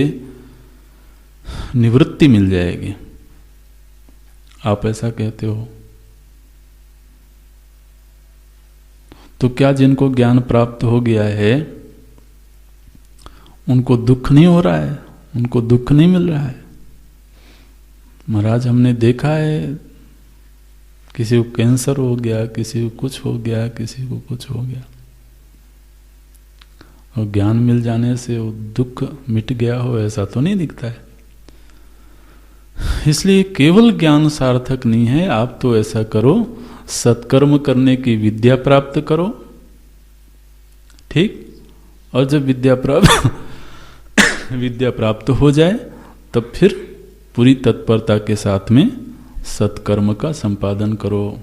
निवृत्ति मिल जाएगी। आप ऐसा कहते हो? तो क्या जिनको ज्ञान प्राप्त हो गया है उनको दुख नहीं हो रहा है? उनको दुख नहीं मिल रहा है? महाराज, हमने देखा है किसी को कैंसर हो गया, किसी को कुछ हो गया, किसी को कुछ हो गया, और ज्ञान मिल जाने से वो दुख मिट गया हो, ऐसा तो नहीं दिखता है। इसलिए केवल ज्ञान सार्थक नहीं है। आप तो ऐसा करो, सत्कर्म करने की विद्या प्राप्त करो, ठीक? और जब विद्या प्राप्त हो जाए तब फिर पूरी तत्परता के साथ में सत्कर्म का संपादन करो।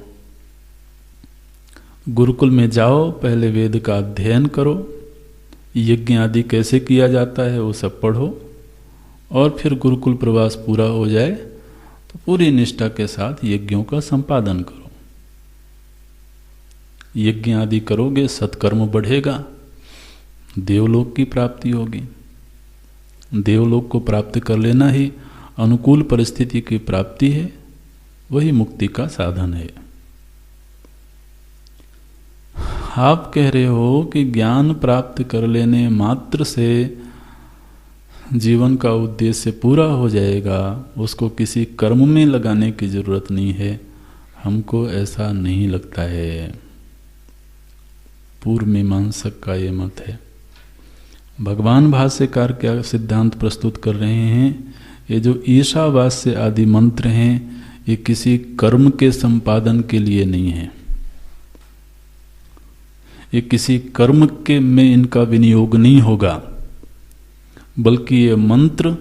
गुरुकुल में जाओ, पहले वेद का अध्ययन करो, यज्ञ आदि कैसे किया जाता है वो सब पढ़ो, और फिर गुरुकुल प्रवास पूरा हो जाए तो पूरी निष्ठा के साथ यज्ञों का संपादन करो। यज्ञ आदि करोगे, सत्कर्म बढ़ेगा, देवलोक की प्राप्ति होगी। देवलोक को प्राप्त कर लेना ही अनुकूल परिस्थिति की प्राप्ति है, वही मुक्ति का साधन है। आप कह रहे हो कि ज्ञान प्राप्त कर लेने मात्र से जीवन का उद्देश्य पूरा हो जाएगा, उसको किसी कर्म में लगाने की जरूरत नहीं है। हमको ऐसा नहीं लगता है। पूर्व मीमांसक का ये मत है। भगवान भाष्यकार क्या सिद्धांत प्रस्तुत कर रहे हैं? ये जो ईशावास्य आदि मंत्र हैं, ये किसी कर्म के संपादन के लिए नहीं है। ये किसी कर्म के में इनका विनियोग नहीं होगा, बल्कि ये मंत्र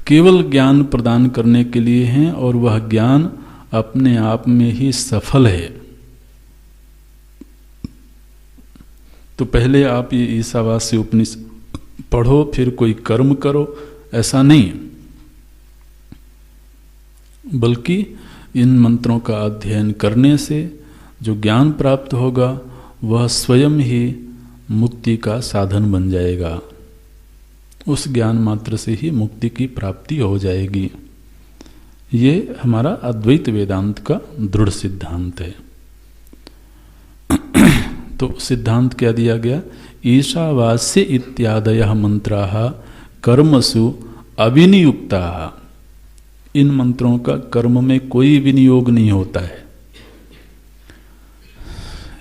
केवल ज्ञान प्रदान करने के लिए हैं, और वह ज्ञान अपने आप में ही सफल है। तो पहले आप ये ईशावास्य उपनिषद पढ़ो, फिर कोई कर्म करो, ऐसा नहीं, बल्कि इन मंत्रों का अध्ययन करने से जो ज्ञान प्राप्त होगा वह स्वयं ही मुक्ति का साधन बन जाएगा। उस ज्ञान मात्र से ही मुक्ति की प्राप्ति हो जाएगी। ये हमारा अद्वैत वेदांत का दृढ़ सिद्धांत है। तो सिद्धांत क्या दिया गया? ईशावास्य इत्यादयः मंत्राः कर्मसु अविनियुक्ताः। इन मंत्रों का कर्म में कोई विनियोग नहीं होता है।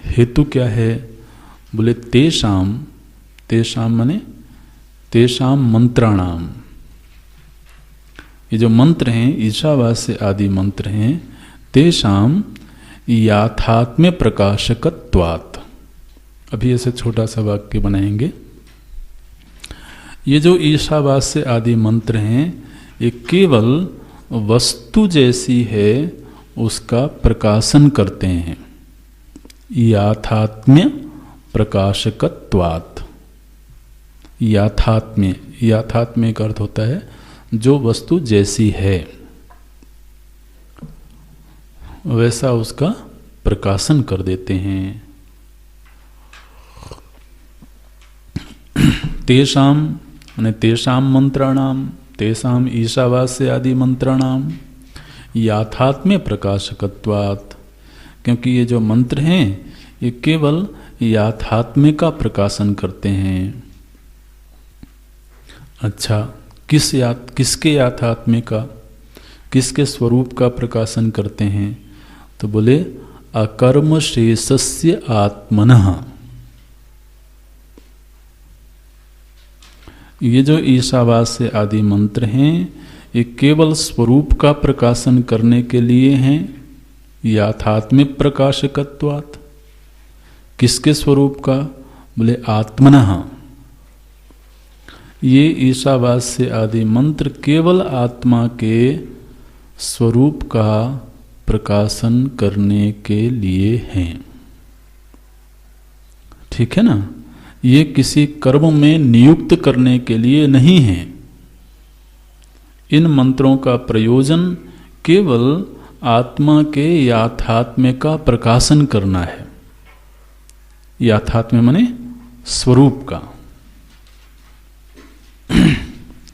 हेतु क्या है? बोले तेषाम, तेषाम माने तेषाम मंत्राणाम। ये जो मंत्र हैं, ईशावास्य आदि मंत्र हैं, तेषाम याथात्म्य प्रकाशकत्वात्। अभी ऐसे छोटा सा वाक्य बनाएंगे। ये जो ईशावास्य आदि मंत्र हैं, ये केवल वस्तु जैसी है उसका प्रकाशन करते हैं। याथात्म्य प्रकाशकत्वात्। याथात्म्य, याथात्म्य का अर्थ होता है जो वस्तु जैसी है वैसा उसका प्रकाशन कर देते हैं। तेषाम माने तेषाम मंत्राणाम, तेषाम ईशावास्य आदि मंत्राणाम याथात्म्य प्रकाशकत्वात्। क्योंकि ये जो मंत्र हैं ये केवल याथात्म्य का प्रकाशन करते हैं। अच्छा, किसके याथात्म्य का, किसके स्वरूप का प्रकाशन करते हैं? तो बोले अकर्म शेषस्य आत्मनः। ये जो ईशावास्य आदि मंत्र हैं ये केवल स्वरूप का प्रकाशन करने के लिए हैं। याथात्म्य प्रकाशकत्वात्। किसके स्वरूप का? बोले आत्मनः। ये ईशावास्य आदि मंत्र केवल आत्मा के स्वरूप का प्रकाशन करने के लिए हैं। ठीक है ना, ये किसी कर्म में नियुक्त करने के लिए नहीं है। इन मंत्रों का प्रयोजन केवल आत्मा के याथात्म्य का प्रकाशन करना है। याथात्म्य माने स्वरूप का।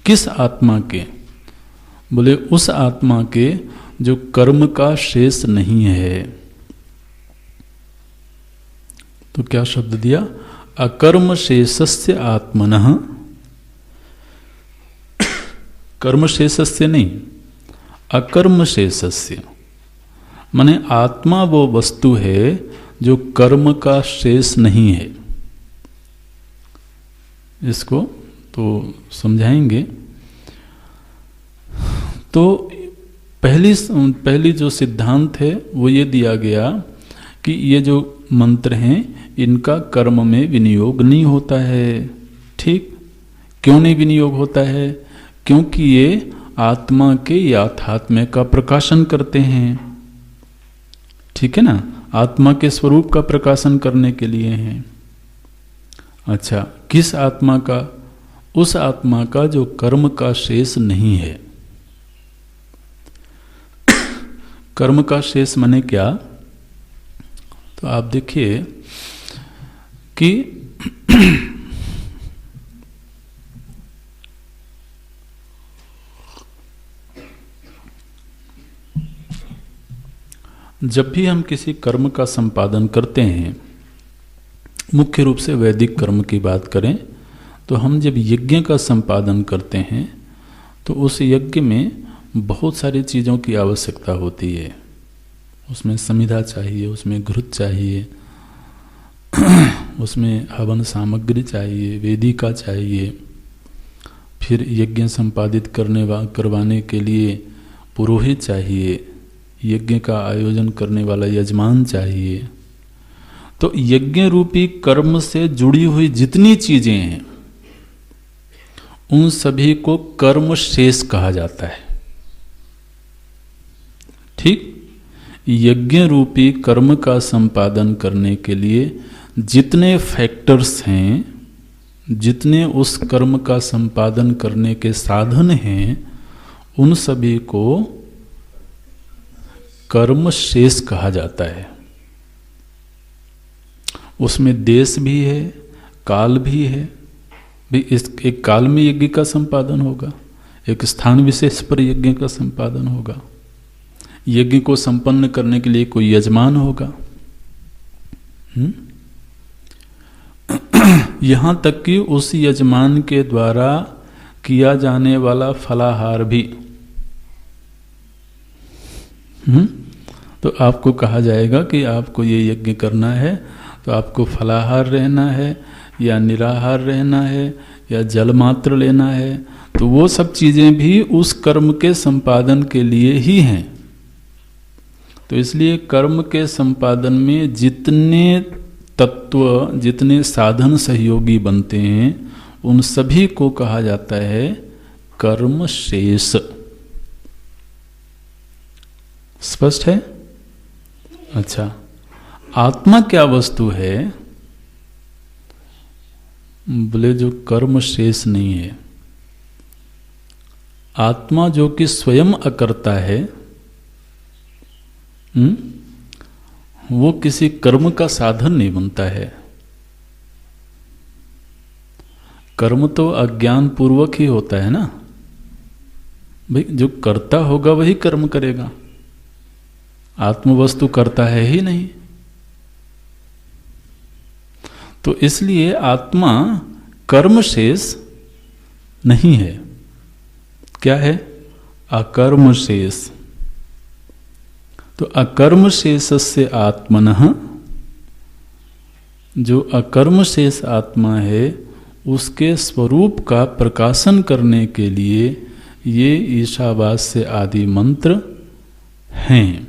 किस आत्मा के? बोले उस आत्मा के जो कर्म का शेष नहीं है। तो क्या शब्द दिया? अकर्म शेषस्य आत्मनः। कर्म शेषस्य नहीं, अकर्म शेषस्य माने आत्मा वो वस्तु है जो कर्म का शेष नहीं है। इसको तो समझाएंगे। तो पहली जो सिद्धांत है वो ये दिया गया कि ये जो मंत्र हैं इनका कर्म में विनियोग नहीं होता है। ठीक, क्यों नहीं विनियोग होता है? क्योंकि ये आत्मा के याथात्म्य का प्रकाशन करते हैं। ठीक है ना, आत्मा के स्वरूप का प्रकाशन करने के लिए हैं। अच्छा, किस आत्मा का? उस आत्मा का जो कर्म का शेष नहीं है। कर्म का शेष माने क्या? तो आप देखिए कि जब भी हम किसी कर्म का संपादन करते हैं, मुख्य रूप से वैदिक कर्म की बात करें तो हम जब यज्ञ का संपादन करते हैं तो उस यज्ञ में बहुत सारी चीज़ों की आवश्यकता होती है। उसमें समिधा चाहिए, उसमें घृत चाहिए, उसमें हवन सामग्री चाहिए, वेदिका चाहिए, फिर यज्ञ संपादित करवाने के लिए पुरोहित चाहिए, यज्ञ का आयोजन करने वाला यजमान चाहिए। तो यज्ञ रूपी कर्म से जुड़ी हुई जितनी चीजें हैं उन सभी को कर्म शेष कहा जाता है। ठीक, यज्ञ रूपी कर्म का संपादन करने के लिए जितने फैक्टर्स हैं, जितने उस कर्म का संपादन करने के साधन हैं, उन सभी को कर्म शेष कहा जाता है। उसमें देश भी है, काल भी है। भी इस एक काल में यज्ञ का संपादन होगा, एक स्थान विशेष पर यज्ञ का संपादन होगा, यज्ञ को संपन्न करने के लिए कोई यजमान होगा। यहां तक कि उस यजमान के द्वारा किया जाने वाला फलाहार भी तो आपको कहा जाएगा कि आपको ये यज्ञ करना है तो आपको फलाहार रहना है या निराहार रहना है या जल मात्र लेना है। तो वो सब चीजें भी उस कर्म के संपादन के लिए ही हैं। तो इसलिए कर्म के संपादन में जितने तत्व, जितने साधन सहयोगी बनते हैं उन सभी को कहा जाता है कर्म शेष। स्पष्ट है? अच्छा, आत्मा क्या वस्तु है? बोले जो कर्म शेष नहीं है। आत्मा जो कि स्वयं अकर्ता है, वो किसी कर्म का साधन नहीं बनता है। कर्म तो अज्ञान पूर्वक ही होता है ना भाई। जो कर्ता होगा वही कर्म करेगा, आत्मवस्तु करता है ही नहीं। तो इसलिए आत्मा कर्म शेष नहीं है। क्या है? अकर्म शेष। तो अकर्म शेषस्य आत्मनः, जो अकर्म शेष आत्मा है उसके स्वरूप का प्रकाशन करने के लिए ये ईशावास्य आदि मंत्र हैं।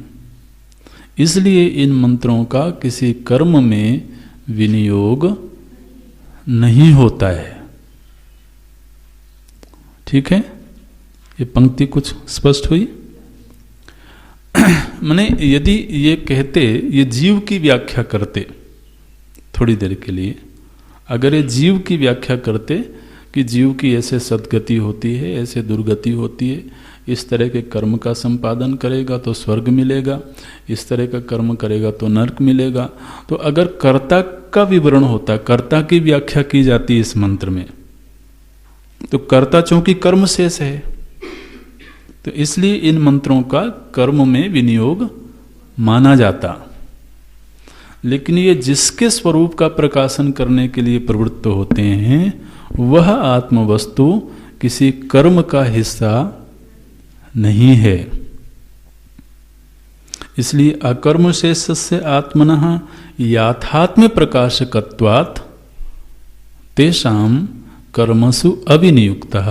इसलिए इन मंत्रों का किसी कर्म में विनियोग नहीं होता है। ठीक है, ये पंक्ति कुछ स्पष्ट हुई? माने यदि ये कहते, ये जीव की व्याख्या करते थोड़ी देर के लिए, अगर ये जीव की व्याख्या करते कि जीव की ऐसे सद्गति होती है, ऐसे दुर्गति होती है, इस तरह के कर्म का संपादन करेगा तो स्वर्ग मिलेगा, इस तरह का कर्म करेगा तो नरक मिलेगा, तो अगर कर्ता का विवरण होता, कर्ता की व्याख्या की जाती इस मंत्र में, तो कर्ता चूंकि कर्म शेष है, तो इसलिए इन मंत्रों का कर्म में विनियोग माना जाता। लेकिन ये जिसके स्वरूप का प्रकाशन करने के लिए प्रवृत्त होते हैं, वह आत्मवस्तु किसी कर्म का हिस्सा नहीं है। इसलिए अकर्म शेषस्य आत्मनः याथात्म्य प्रकाशकत्वात् तेषां कर्मसु अविनियुक्तः।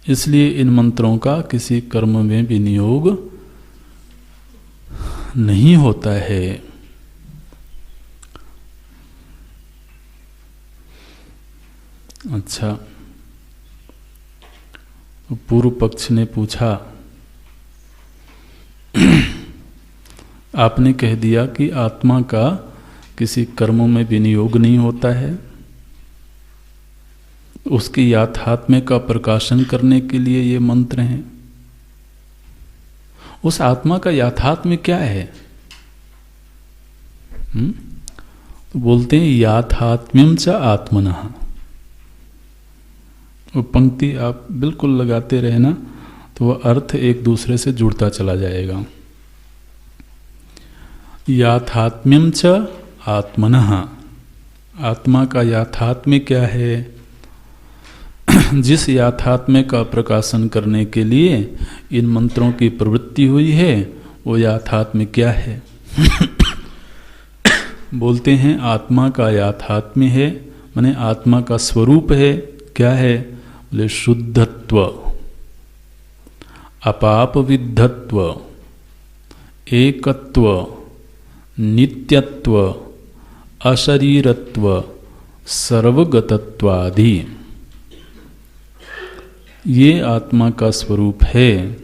इसलिए इन मंत्रों का किसी कर्म में विनियोग नहीं होता है। अच्छा, तो पूर्व पक्ष ने पूछा, आपने कह दिया कि आत्मा का किसी कर्म में विनियोग नहीं होता है, उसकी याथात्म्य का प्रकाशन करने के लिए ये मंत्र हैं। उस आत्मा का याथात्म्य क्या है? तो बोलते हैं याथात्म्यम च आत्मनः। वो पंक्ति आप बिल्कुल लगाते रहे ना, तो वह अर्थ एक दूसरे से जुड़ता चला जाएगा। याथात्म्यम च आत्मनः, आत्मा का याथात्म्य क्या है? जिस याथात्म्य का प्रकाशन करने के लिए इन मंत्रों की प्रवृत्ति हुई है, वो याथात्म्य क्या है? बोलते हैं आत्मा का याथात्म्य है, माने आत्मा का स्वरूप है, क्या है? बोले शुद्धत्व, अपापविद्धत्व, एकत्व, नित्यत्व, अशरीरत्व, सर्वगतत्वादि। ये आत्मा का स्वरूप है,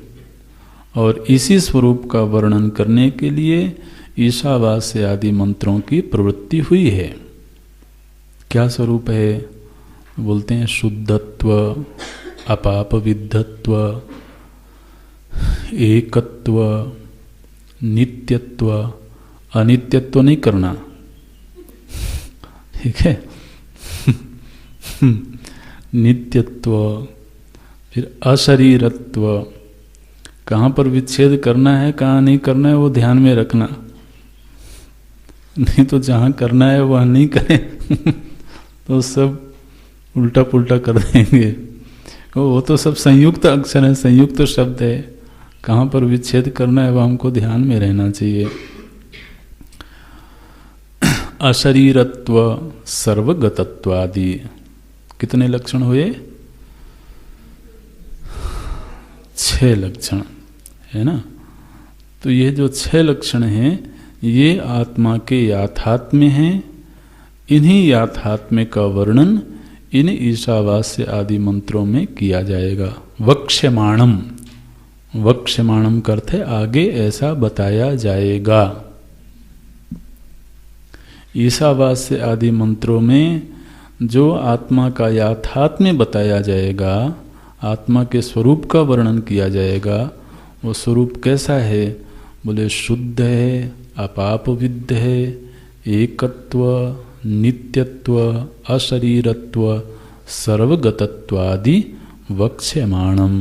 और इसी स्वरूप का वर्णन करने के लिए ईशावास्य आदि मंत्रों की प्रवृत्ति हुई है। क्या स्वरूप है? बोलते हैं शुद्धत्व, अपापविद्धत्व, एकत्व, नित्यत्व। अनित्यत्व नहीं करना, ठीक है? नित्यत्व, फिर अशरीरत्व। कहाँ पर विच्छेद करना है, कहाँ नहीं करना है, वो ध्यान में रखना, नहीं तो जहाँ करना है वह नहीं करें तो सब उल्टा पुल्टा कर देंगे। वो तो सब संयुक्त अक्षर है, संयुक्त शब्द है, कहाँ पर विच्छेद करना है वह हमको ध्यान में रहना चाहिए। अशरीरत्व, सर्वगतत्व आदि कितने लक्षण हुए? 6 लक्षण है ना। तो ये जो 6 लक्षण हैं, ये आत्मा के याथात्म्य हैं। इन्हीं याथात्म्य का वर्णन इन ईशावास्य आदि मंत्रों में किया जाएगा। वक्ष्यमाणम, वक्ष्यमाणम का अर्थ है आगे ऐसा बताया जाएगा। ईशावास्य आदि मंत्रों में जो आत्मा का याथात्म्य बताया जाएगा, आत्मा के स्वरूप का वर्णन किया जाएगा, वो स्वरूप कैसा है? बोले शुद्ध है, अपापविद्ध है, एकत्व, नित्यत्व, अशरीरत्व, सर्वगतत्वादि वक्ष्यमाणम।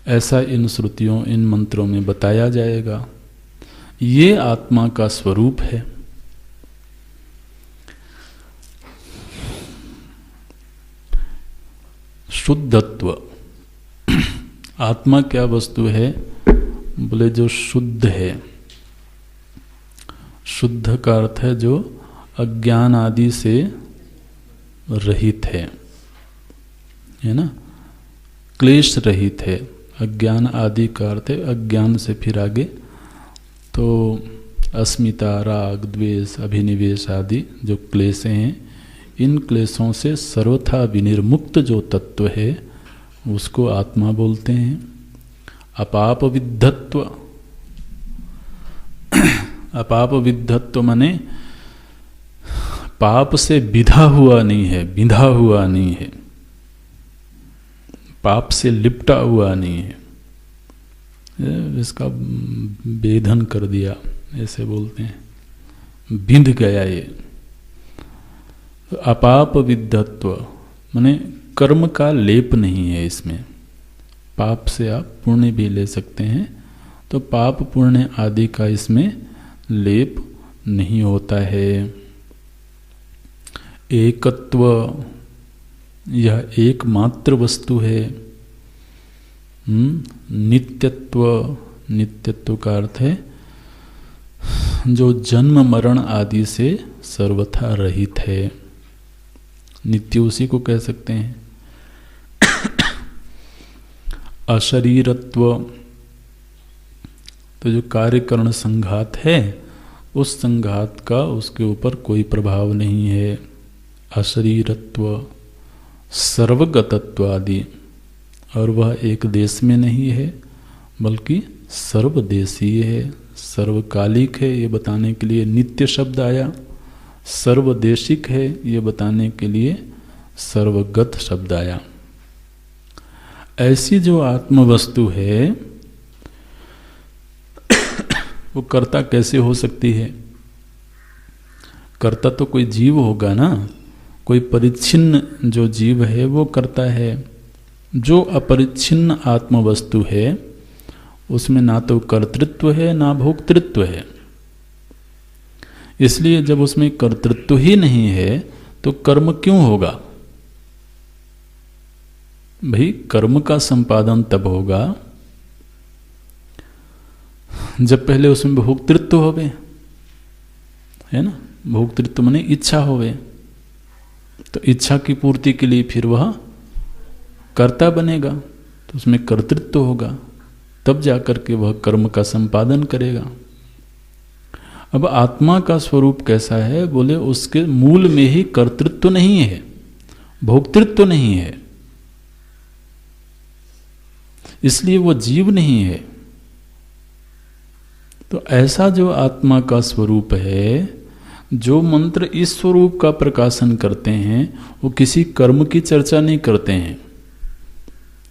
ऐसा इन श्रुतियों, इन मंत्रों में बताया जाएगा। ये आत्मा का स्वरूप है। शुद्धत्व, आत्मा क्या वस्तु है? बोले जो शुद्ध है। शुद्ध का अर्थ है जो अज्ञान आदि से रहित है ना, क्लेश रहित है। अज्ञान आदि का अर्थ है अज्ञान से फिर आगे तो अस्मिता, राग, द्वेष, अभिनिवेश आदि जो क्लेश हैं, इन क्लेशों से सर्वथा विनिर्मुक्त जो तत्व है उसको आत्मा बोलते हैं। अपाप विद्धत्व। अपाप विद्धत्व माने पाप से विधा हुआ नहीं है, बिंधा हुआ नहीं है, पाप से लिपटा हुआ नहीं है, इसका भेदन कर दिया ऐसे बोलते हैं, बिंध गया ये। अपाप विद्धत्व माने कर्म का लेप नहीं है इसमें। पाप से आप पुण्य भी ले सकते हैं, तो पाप पुण्य आदि का इसमें लेप नहीं होता है। एकत्व, यह एकमात्र वस्तु है। नित्यत्व, नित्यत्व का अर्थ है जो जन्म मरण आदि से सर्वथा रहित है। नित्य उसी को कह सकते हैं। अशरीरत्व, तो जो कार्यकरण संघात है उस संघात का उसके ऊपर कोई प्रभाव नहीं है। अशरीरत्व, सर्वगतत्व आदि, और वह एक देश में नहीं है बल्कि सर्वदेशीय है, सर्वकालिक है, ये बताने के लिए नित्य शब्द आया। सर्वदेशिक है, ये बताने के लिए सर्वगत शब्द आया। ऐसी जो आत्म वस्तु है वो कर्ता कैसे हो सकती है? कर्ता तो कोई जीव होगा ना, कोई परिच्छिन्न जो जीव है वो कर्ता है। जो अपरिच्छिन्न आत्म वस्तु है उसमें ना तो कर्तृत्व है ना भोक्तृत्व है। इसलिए जब उसमें कर्तृत्व ही नहीं है तो कर्म क्यों होगा? भाई कर्म का संपादन तब होगा जब पहले उसमें भोक्तृत्व होवे, है ना। भोक्तृत्व माने इच्छा होवे, तो इच्छा की पूर्ति के लिए फिर वह कर्ता बनेगा, तो उसमें कर्तृत्व होगा, तब जाकर के वह कर्म का संपादन करेगा। अब आत्मा का स्वरूप कैसा है? बोले उसके मूल में ही कर्तृत्व नहीं है, भोक्तृत्व नहीं है, इसलिए वो जीव नहीं है। तो ऐसा जो आत्मा का स्वरूप है, जो मंत्र इस स्वरूप का प्रकाशन करते हैं वो किसी कर्म की चर्चा नहीं करते हैं,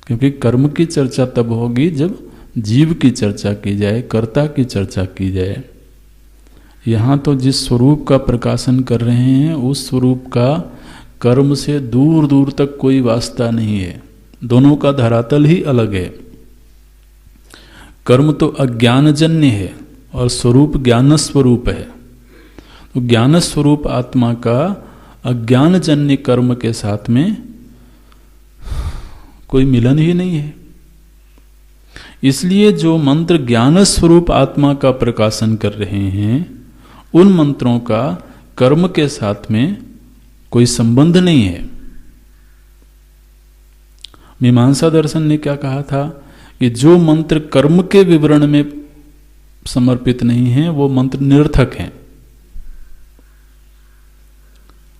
क्योंकि कर्म की चर्चा तब होगी जब जीव की चर्चा की जाए, कर्ता की चर्चा की जाए। यहाँ तो जिस स्वरूप का प्रकाशन कर रहे हैं उस स्वरूप का कर्म से दूर दूर तक कोई वास्ता नहीं है, दोनों का धरातल ही अलग है। कर्म तो अज्ञानजन्य है और स्वरूप ज्ञान स्वरूप है। तो ज्ञान स्वरूप आत्मा का अज्ञानजन्य कर्म के साथ में कोई मिलन ही नहीं है। इसलिए जो मंत्र ज्ञान स्वरूप आत्मा का प्रकाशन कर रहे हैं उन मंत्रों का कर्म के साथ में कोई संबंध नहीं है। मीमांसा दर्शन ने क्या कहा था कि जो मंत्र कर्म के विवरण में समर्पित नहीं है वो मंत्र निरर्थक हैं।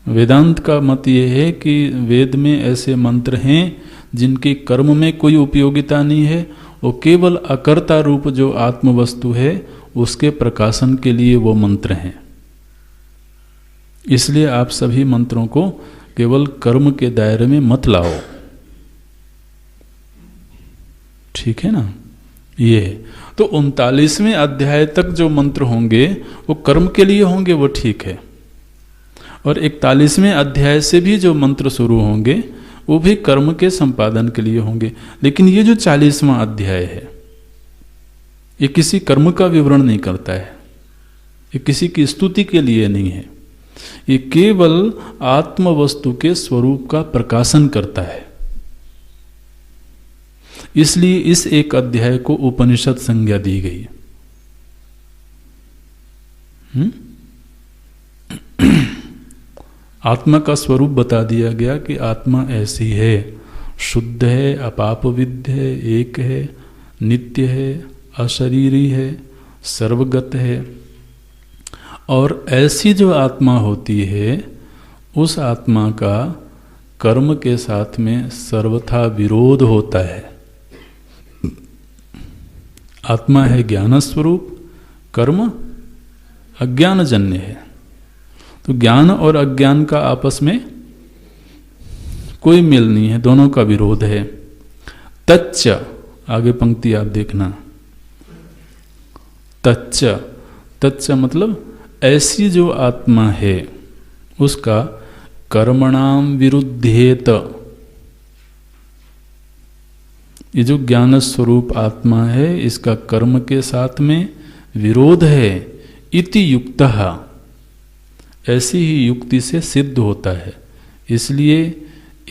वेदांत का मत ये है कि वेद में ऐसे मंत्र हैं जिनकी कर्म में कोई उपयोगिता नहीं है, वो केवल अकर्ता रूप जो आत्म वस्तु है उसके प्रकाशन के लिए वो मंत्र हैं। इसलिए आप सभी मंत्रों को केवल कर्म के दायरे में मत लाओ, ठीक है ना। ये तो 39वें अध्याय तक जो मंत्र होंगे वो कर्म के लिए होंगे, वो ठीक है। और 41वें अध्याय से भी जो मंत्र शुरू होंगे वो भी कर्म के संपादन के लिए होंगे। लेकिन ये जो 40वां अध्याय है ये किसी कर्म का विवरण नहीं करता है, ये किसी की स्तुति के लिए नहीं है, ये केवल आत्म वस्तु के स्वरूप का प्रकाशन करता है। इसलिए इस एक अध्याय को उपनिषद संज्ञा दी गई। आत्मा का स्वरूप बता दिया गया कि आत्मा ऐसी है, शुद्ध है, अपापविद्ध है, एक है, नित्य है, अशरीरी है, सर्वगत है। और ऐसी जो आत्मा होती है उस आत्मा का कर्म के साथ में सर्वथा विरोध होता है। आत्मा है ज्ञान स्वरूप, कर्म अज्ञानजन्य है। तो ज्ञान और अज्ञान का आपस में कोई मेल नहीं है, दोनों का विरोध है। तच्च, आगे पंक्ति आप देखना, तच्च, तच्च मतलब ऐसी जो आत्मा है उसका कर्मणाम विरुद्धेत, ये जो ज्ञान स्वरूप आत्मा है इसका कर्म के साथ में विरोध है। इति युक्तः, ऐसी ही युक्ति से सिद्ध होता है। इसलिए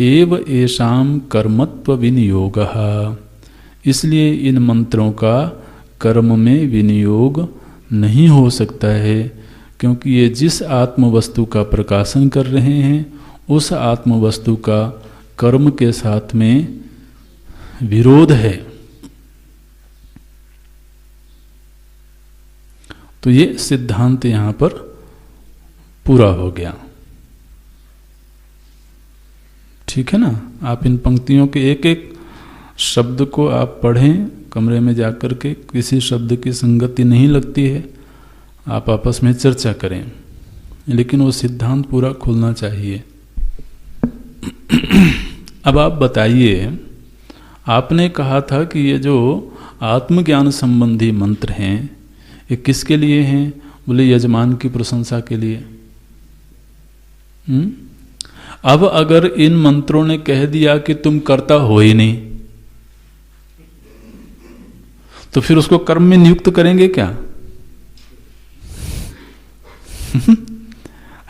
एव एषाम कर्मत्व विनियोगः, इसलिए इन मंत्रों का कर्म में विनियोग नहीं हो सकता है, क्योंकि ये जिस आत्म वस्तु का प्रकाशन कर रहे हैं उस आत्म वस्तु का कर्म के साथ में विरोध है। तो ये सिद्धांत यहां पर पूरा हो गया। ठीक है ना। आप इन पंक्तियों के एक एक शब्द को आप पढ़ें कमरे में जाकर के, किसी शब्द की संगति नहीं लगती है, आप आपस में चर्चा करें, लेकिन वो सिद्धांत पूरा खुलना चाहिए। अब आप बताइए, आपने कहा था कि ये जो आत्मज्ञान संबंधी मंत्र हैं ये किसके लिए हैं? बोले यजमान की प्रशंसा के लिए। अब अगर इन मंत्रों ने कह दिया कि तुम कर्ता हो ही नहीं, तो फिर उसको कर्म में नियुक्त करेंगे क्या?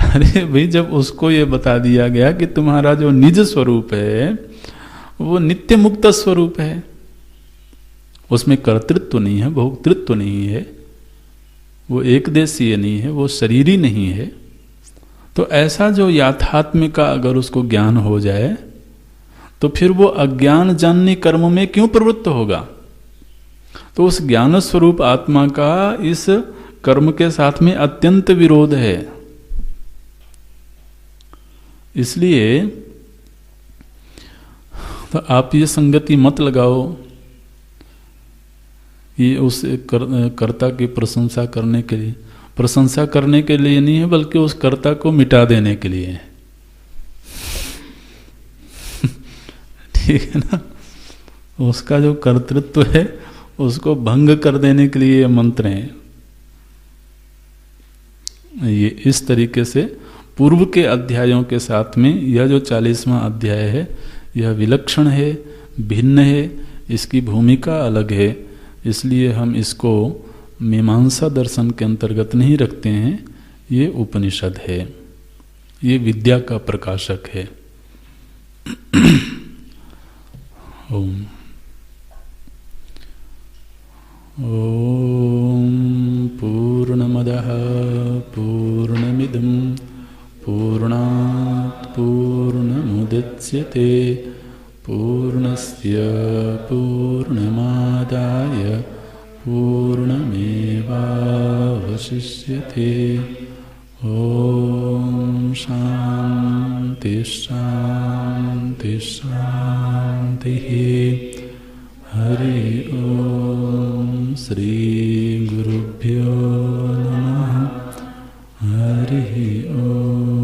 अरे भाई, जब उसको ये बता दिया गया कि तुम्हारा जो निज स्वरूप है वो नित्य मुक्त स्वरूप है, उसमें कर्तृत्व नहीं है, भोक्तृत्व नहीं है, वो एक देशीय नहीं है, वो शरीरी नहीं है, तो ऐसा जो याथात्म्य का अगर उसको ज्ञान हो जाए तो फिर वो अज्ञान जानने कर्म में क्यों प्रवृत्त होगा? तो उस ज्ञान स्वरूप आत्मा का इस कर्म के साथ में अत्यंत विरोध है। इसलिए तो आप ये संगति मत लगाओ, ये उस कर्ता की प्रशंसा करने के लिए, प्रशंसा करने के लिए नहीं है, बल्कि उस कर्ता को मिटा देने के लिए है। ठीक है ना। उसका जो कर्तृत्व है उसको भंग कर देने के लिए ये मंत्र हैं। ये इस तरीके से पूर्व के अध्यायों के साथ में यह जो 40वां अध्याय है यह विलक्षण है, भिन्न है, इसकी भूमिका अलग है। इसलिए हम इसको मीमांसा दर्शन के अंतर्गत नहीं रखते हैं। ये उपनिषद है, ये विद्या का प्रकाशक है। ओम ओम पूर्णमदः पूर्णमिदं पूर्णात् पूर्णमुदच्यते पूर्णस्य पूर्णमादाय पूर्णमेवावशिष्यते। ओम शांति शांति शांतिः। हरि ओम श्री गुरुभ्यो नमः। हरि ओम।